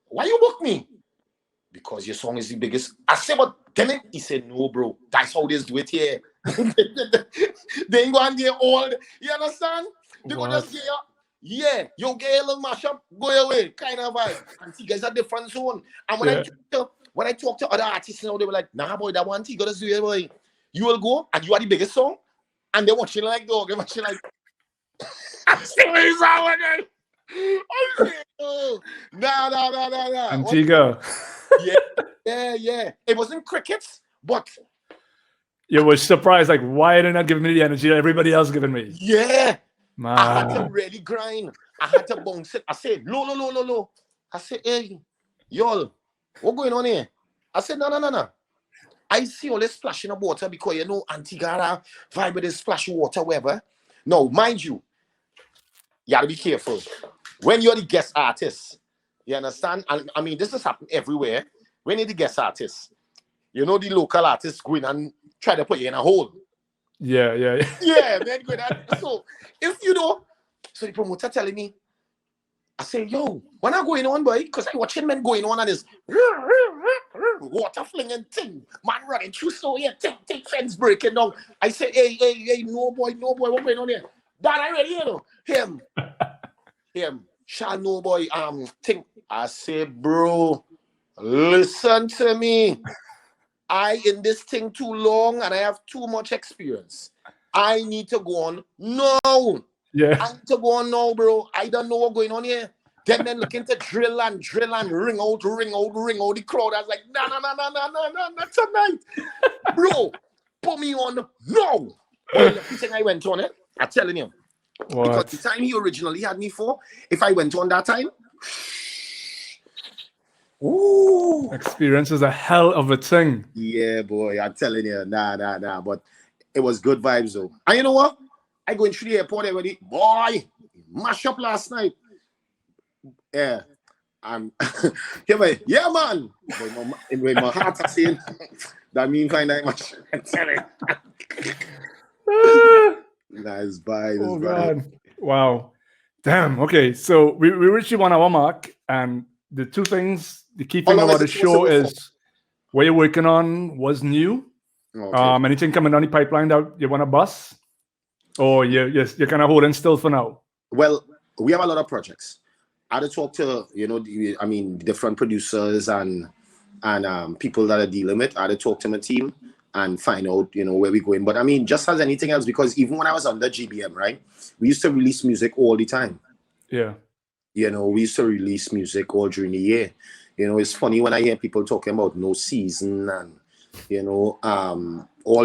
why you book me? Because your song is the biggest. I said, but damn it. He said, no, bro. That's how they do it here. They ain't going there all. You understand? They go just get you get a little mashup, go away, kind of vibe. And see, guys are different zone. And when I talk to other artists now, they were like, nah, boy, that one thing you gotta do it, boy. You will go and you are the biggest song, and they're watching like dog, they're watching like. I'm still Nah. Antigua. Yeah. It wasn't crickets, but you were surprised, like, why are they not giving me the energy that everybody else giving me? Yeah. Man. I had to really grind. I had to bounce it. I said, no. I said, hey, y'all, what going on here? I said, no. I see all this splashing of water because, you know, Antigua vibe with this splash of water, whatever. No, mind you gotta be careful. When you're the guest artist, you understand? And I mean, this has happened everywhere. When you're the guest artist, you know the local artists go in and try to put you in a hole. Yeah, man, good. So if you know, so the promoter telling me, I say, yo, when I going on, boy, because I watching men going on and this water flinging thing, man running through, so yeah, take fence breaking down. I say, hey, no boy, what going on here? That I already know him. Shall no boy think. I say, bro, listen to me. I in this thing too long and I have too much experience. I need to go on now. Yeah. I need to go on now, bro. I don't know what's going on here. Then looking to drill and ring out the crowd. I was like, no, not tonight. Bro, put me on no. The thing I went on it, I'm telling you. What? Because the time he originally had me for, if I went on that time, ooh, Experience is a hell of a thing. Yeah, boy, I'm telling you, nah. But it was good vibes though. And you know what? I go into the airport already. Boy, mash up last night. Yeah. And yeah, man. When my heart is saying that mean kind of much. I'm telling you. Nice vibes. Oh God. Wow. Damn. Okay. So we reached the 1 hour mark, and the two things, the key thing about the show is what you're working on, what's new. Okay. Anything coming down the pipeline that you want to bust, or you're kind of holding still for now? Well, we have a lot of projects. I had to talk to different producers and people that are dealing with. I had to talk to my team and find out where we're going. But I mean, just as anything else, because even when I was under GBM, right, we used to release music all the time. Yeah. We used to release music all during the year. It's funny when I hear people talking about no season and all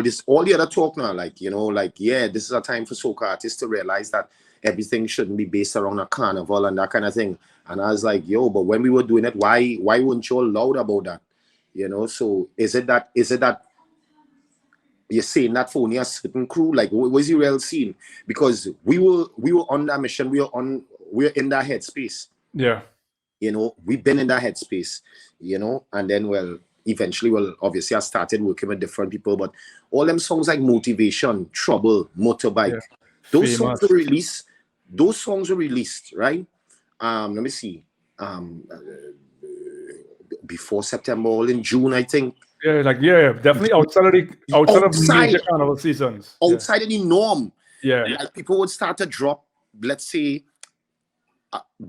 the other talk now, this is a time for soca artists to realize that everything shouldn't be based around a carnival and that kind of thing. And I was like, but when we were doing it, why weren't you all loud about that? So is it that you're saying that for only a certain crew? Like, what was the real scene? Because we were on that mission. We're in that headspace. Yeah. We've been in that headspace, and then, eventually, obviously I started working with different people, but all them songs like Motivation, Trouble, Motorbike, those songs were released. Those songs were released, right? Let me see. Before September, all in June, I think. Yeah, definitely outside of major carnival seasons. Outside of the norm. Yeah. Like people would start to drop, let's say,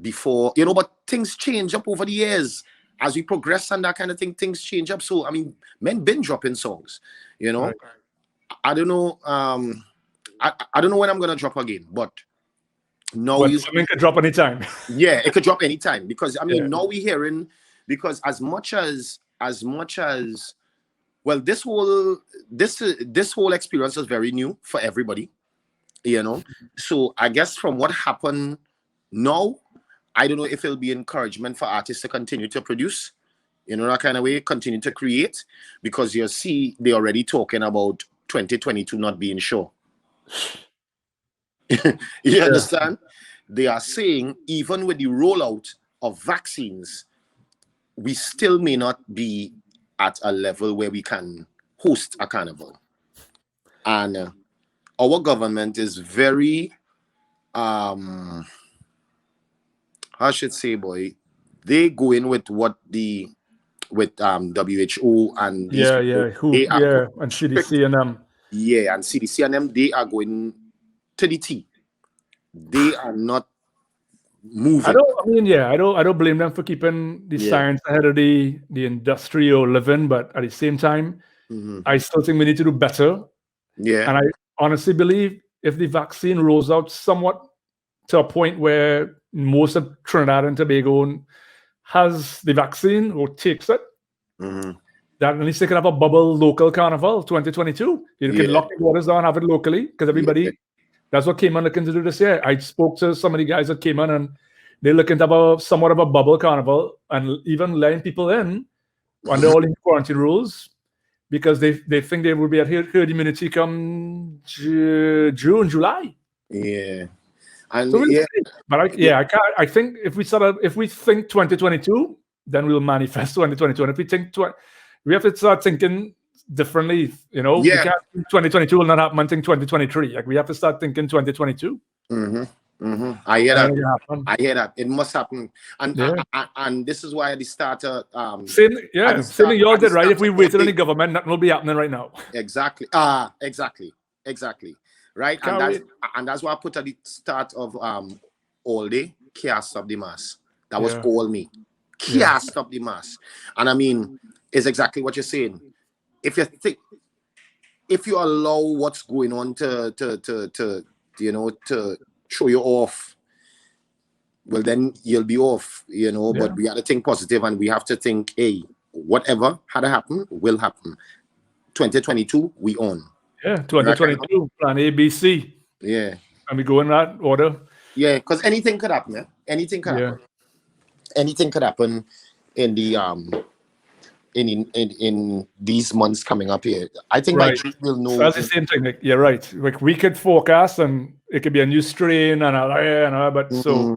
before, but things change up over the years. As we progress and that kind of thing, things change up. So, I mean, men been dropping songs, Right. I don't know. I don't know when I'm going to drop again, but now it could drop anytime. Yeah, it could drop anytime because, now we're hearing, because as much as, well, this whole experience is very new for everybody, So I guess from what happened now, I don't know if it'll be encouragement for artists to continue to produce, that kind of way, continue to create, because you see, they're already talking about 2022 not being sure. You understand? They are saying even with the rollout of vaccines, we still may not be at a level where we can host a carnival. And our government is very, I should say, boy, they go in with what with WHO and these and CDC and them. Yeah, and CDC and them, they are going to the T. They are not moving. I don't blame them for keeping the science ahead of the industrial living, but at the same time, I still think we need to do better. Yeah. And I honestly believe if the vaccine rolls out somewhat to a point where most of Trinidad and Tobago has the vaccine or takes it, that at least they can have a bubble local carnival 2022. You can lock the waters down, have it locally, because everybody, that's what Cayman looking to do this year. I spoke to some of the guys at Cayman and they're looking to have somewhat of a bubble carnival and even letting people in under all the quarantine rules, because they think they will be at herd immunity come June, July. Yeah. And so I think if we think 2022, then we'll manifest 2022. And if we think we have to start thinking differently, We can't think 2022 will not happen until 2023. Like we have to start thinking 2022. I hear that. It must happen. And this is why at the start same y'all did, right? If we waited on the government, nothing will be happening right now. Exactly. Exactly. Right. And that's why I put at the start of all day, can't stop the mass. That was all me. Can't stop the mass. And I mean, it's exactly what you're saying. If you allow what's going on to show you off, well then you'll be off, but we have to think positive and we have to think, hey, whatever had to happen will happen. 2022 we on. Yeah, 2022 plan A, B, C. Yeah. And we go in that order. Yeah, because anything could happen, Anything could happen. Anything could happen in the in these months coming up here. I think by June we'll know. So that's the same thing. Like, you're right. Like we could forecast, and it could be a new strain and all, but so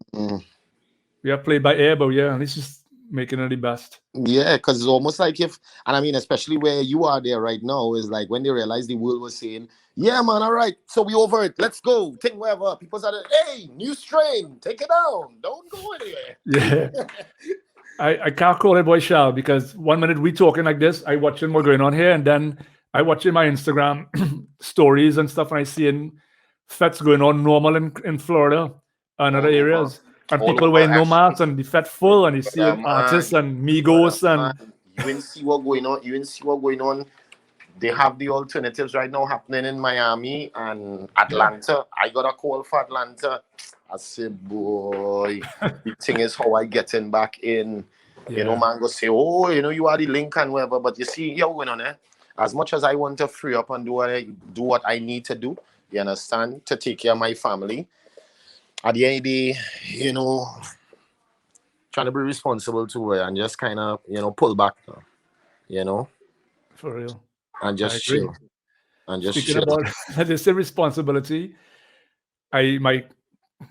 we have played by ear. But yeah, this is making it the best. Yeah, because it's almost like and I mean, especially where you are there right now, is like when they realized the world was saying, yeah, man, all right, so we over it. Let's go. Think wherever. People started, hey, new strain, take it down. Don't go anywhere. Yeah. I can't call it boy Shal, because 1 minute we talking like this, I watching what's going on here, and then I watching my Instagram stories and stuff, and I seeing fets going on normal in Florida and other areas. And people wearing no masks and the fat full, and you see artists and Migos and you didn't see what going on. You didn't see what going on. They have the alternatives right now happening in Miami and Atlanta. I got a call for Atlanta. I said, boy, the thing is how I getting back in. You know, man go say, oh, you know, you are the link and whatever. But you see, here going on there. As much as I want to free up and do what I need to do, you understand, to take care of my family. At the end of the day, you know, trying to be responsible to it and just kind of, you know, pull back, you know. For real. And just chill. And just Speaking chill. about this responsibility, my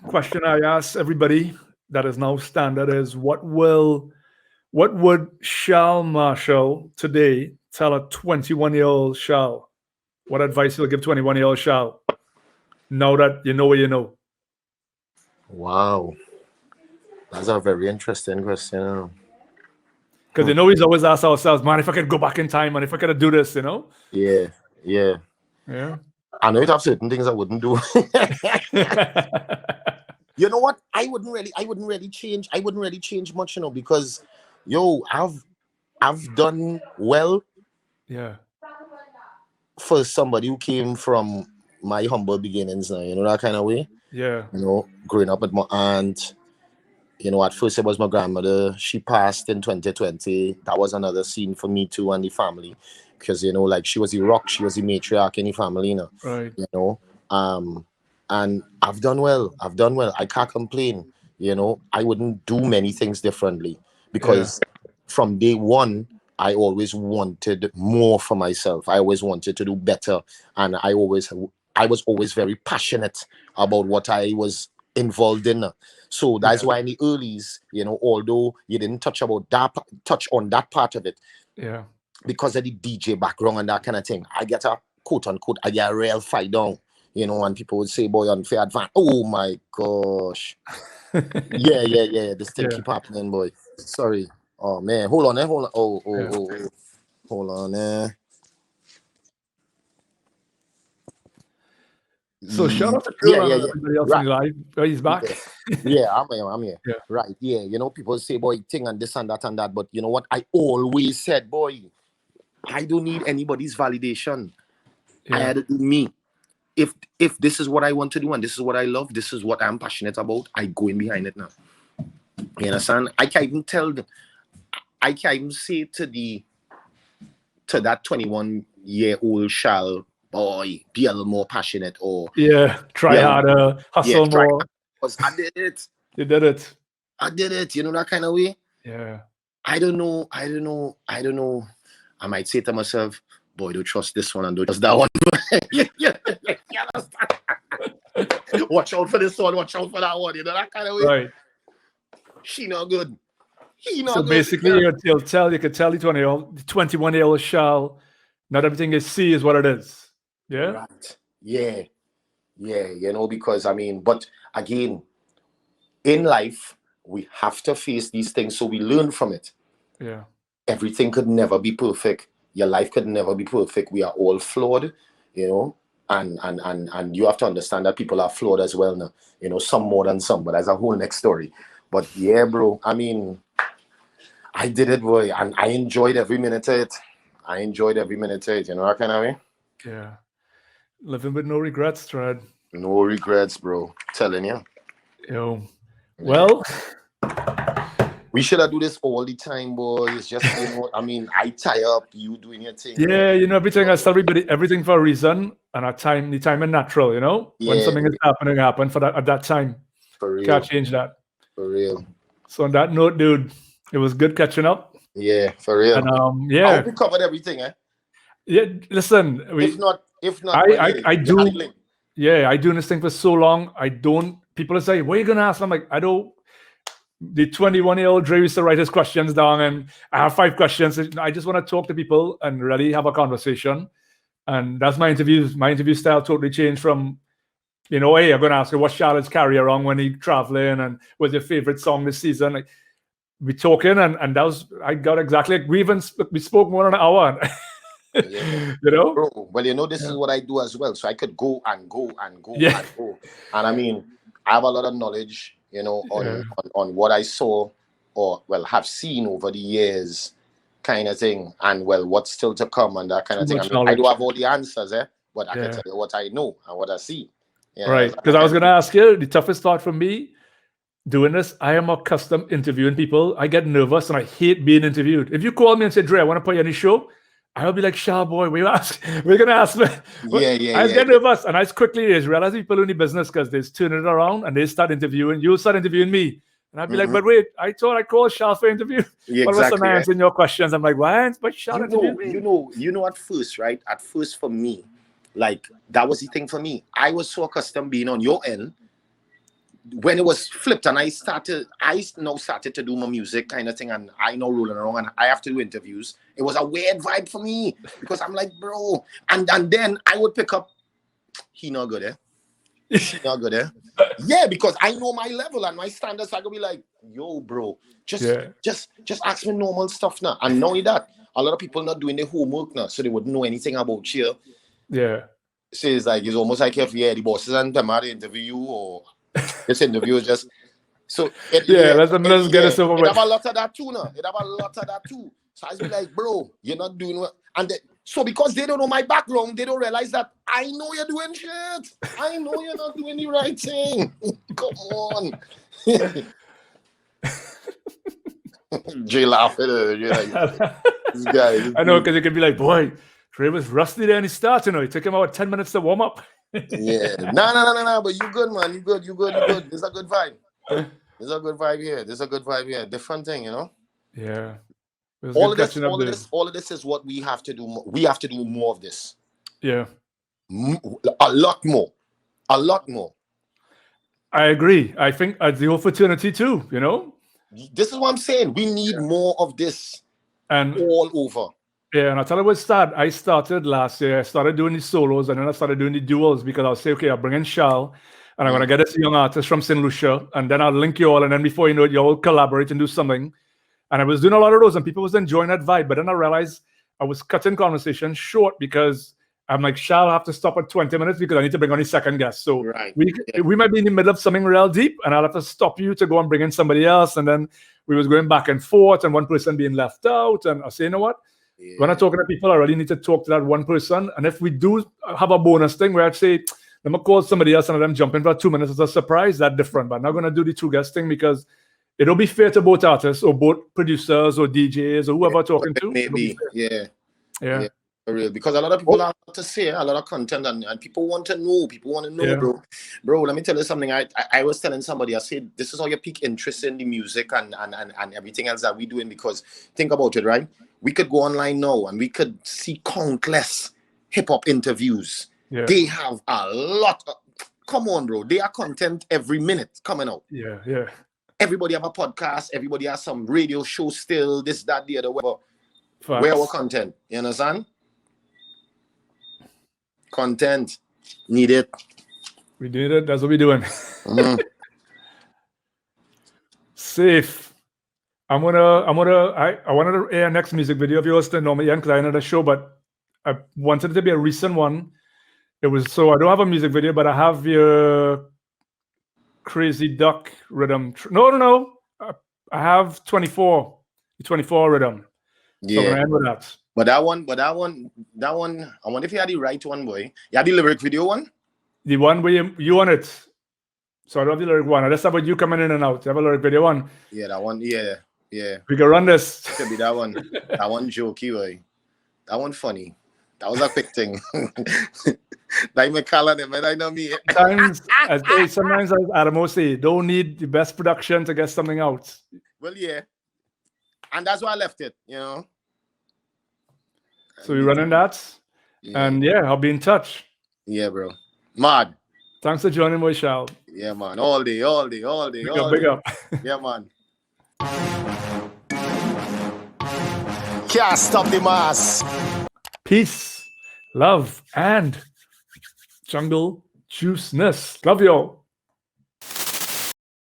question I ask everybody that is now standard is, what would Shal Marshall today tell a 21-year-old Shal? What advice will give 21-year-old Shal now that you know what you know? Wow, that's a very interesting question. Because you know, we always ask ourselves, man, if I could go back in time and if I could do this, you know? Yeah. I know it have certain things I wouldn't do. You know what? I wouldn't really change much, you know, because I've done well. Yeah. For somebody who came from my humble beginnings now, you know, that kind of way. Yeah. You know, growing up with my aunt, you know, at first it was my grandmother. She passed in 2020. That was another scene for me too and the family. Because, you know, like she was the rock, she was the matriarch in the family, you know. Right. You know. And I've done well. I can't complain. You know, I wouldn't do many things differently. Because from day one, I always wanted more for myself. I always wanted to do better. And I was always very passionate about what I was involved in. So that's why in the earlys, you know, although you didn't touch on that part of it, because of the DJ background and that kind of thing, I get a quote unquote, I get a real fight down, you know, and people would say, boy, unfair advance. Oh my gosh. Yeah. This thing keep happening, boy. Sorry. Oh man, hold on. Oh. Hold on. So shout out to everybody else in live. Oh, he's back. I'm here. Yeah. Right. Yeah. You know, people say, boy, thing and this and that. But you know what? I always said, boy, I don't need anybody's validation. I had to do me. If this is what I want to do and this is what I love, this is what I'm passionate about, I go in behind it now. You understand? I can't even say to that 21-year-old Shal, boy, be a little more passionate or try harder, hustle more. Because I did it. You did it. I did it. You know, that kind of way. Yeah. I don't know. I might say to myself, boy, don't trust this one and don't trust that one. Watch out for this one. Watch out for that one. You know, that kind of way. Right. She not good. He not so good. Basically, you could tell the 21-year-old Shal, not everything you see is what it is. Yeah. Right. Yeah. You know, because I mean, but again, in life, we have to face these things so we learn from it. Yeah. Everything could never be perfect. Your life could never be perfect. We are all flawed, you know, and you have to understand that people are flawed as well now. You know, some more than some, but that's a whole next story. But yeah, bro, I mean, I did it, boy, and I enjoyed every minute of it. You know, that kind of way. Yeah. Living with no regrets, Trad. No regrets, bro. Telling you. Yo. Well, we should have do this all the time, boy. It's just, you know, I mean, I tie up, you doing your thing. Yeah, you know, everything. I tell everybody everything for a reason, and the time is natural. You know, when something is happening, happen for that at that time. For real. Can't change that. For real. So on that note, dude, it was good catching up. Yeah, for real. And I hope we covered everything, eh? Yeah, listen. If not, I do. Yeah, I do this thing for so long. I don't. People say, "What are you gonna ask?" I'm like, I don't. The 21-year-old Dre used to write his questions down, and I have 5 questions. I just want to talk to people and really have a conversation. And that's my interviews. My interview style totally changed from, hey, I'm going to ask you what Charlotte's carry around when he traveling and what's your favorite song this season. Like, we talking, and that was, I got exactly, we spoke more than an hour. Yeah. Bro, well, this is what I do as well. So I could go and go and go and go. And I mean, I have a lot of knowledge, on what I saw or have seen over the years, kind of thing, and what's still to come and that kind of thing. I mean, I do have all the answers, but I can tell you what I know and what I see. Right, because I was going to ask you, the toughest part for me doing this, I am accustomed interviewing people. I get nervous and I hate being interviewed. If you call me and say, Dre, I want to put you on the show, I'll be like, Shal boy, we're going to ask me. I get nervous, and I quickly realize people in the business because they're turning it around and they start interviewing. You'll start interviewing me. And I'd be like, but wait, I thought I called Shal for interview. Yeah, but exactly. Answering your questions, I'm like, why? But Shal interviewed me. You know, at first, right? At first for me, like, that was the thing for me. I was so accustomed being on your end. When it was flipped and I now started to do my music kind of thing, and I know rolling around and I have to do interviews. It was a weird vibe for me because I'm like, bro, and then I would pick up, he not good, eh? He not good, eh? Yeah, because I know my level and my standards. I could be like, yo, bro, just ask me normal stuff now. And knowing that, a lot of people not doing their homework now, so they wouldn't know anything about you. Yeah. So it's almost like if the bosses and them had to interview you, or this interview is just so. Let's get us over with. It have a lot of that too now. It have a lot of that too. So I be like, bro, you're not doing what, and so because they don't know my background, they don't realize that I know you're doing shit. I know you're not doing the right thing. Come on. Jay laughing. You're like, this guy. I know, because it could be like, boy, Trey was rusty there and he started. It took him about 10 minutes to warm up. Yeah. No. But you good, man. You good. There's a good vibe. There's a good vibe here. Different thing, Yeah. All of this is what we have to do. We have to do more of this. Yeah. A lot more. I agree. I think the whole fraternity too, This is what I'm saying. We need more of this and all over. Yeah, and I'll tell you what I started last year. I started doing the solos, and then I started doing the duels because I'll say, okay, I'll bring in Shal, and I'm going to get this young artist from St. Lucia, and then I'll link you all, and then before you know it, you all collaborate and do something. And I was doing a lot of those, and people was enjoying that vibe. But then I realized I was cutting conversation short because I'm like, Shal, I have to stop at 20 minutes because I need to bring on the second guest. So we might be in the middle of something real deep, and I'll have to stop you to go and bring in somebody else. And then we was going back and forth, and one person being left out. And I say, you know what? Yeah. When I'm talking to people, I really need to talk to that one person. And if we do have a bonus thing where I'd say, let me call somebody else and let them jump in for 2 minutes as a surprise, that's different. But I'm not going to do the 2 guest thing because it'll be fair to both artists or both producers or DJs or whoever talking to. Maybe, yeah. For real. Because a lot of people have to say, a lot of content, and people want to know. People want to know, bro. Bro, let me tell you something. I was telling somebody, I said, this is how you pique interest in the music and everything else that we're doing. Because think about it, right? We could go online now and we could see countless hip-hop interviews. Yeah. They have a lot of, come on, bro. They are content every minute coming out. Yeah. Everybody have a podcast. Everybody has some radio show still, this, that, the other, whatever. Where our content? You understand? Content. Need it. We did it. That's what we're doing. Safe. I wanted to air next music video of yours to normally end because I had a show, but I wanted it to be a recent one. It was so I don't have a music video, but I have your Crazy Duck rhythm. No. I have 24 rhythm. Yeah. So I'm gonna end with that. But that one, I wonder if you had the right one, boy. You had the lyric video one? The one where you on it. So I don't have the lyric one. I just have you coming in and out. You have a lyric video one. Yeah, that one, yeah. We can run this. Could be that one. That one jokey, boy. That one funny. That was a quick thing. Like my color, but I know me. Sometimes as Adamo say, don't need the best production to get something out. Well, yeah. And that's why I left it, you know. So we're running that. Yeah. And yeah, I'll be in touch. Yeah, bro. Mad. Thanks for joining me, Shal. Yeah, man. All day. Big up. Yeah, man. Can't stop the mass. Peace, love, and jungle juiceness. Love you all.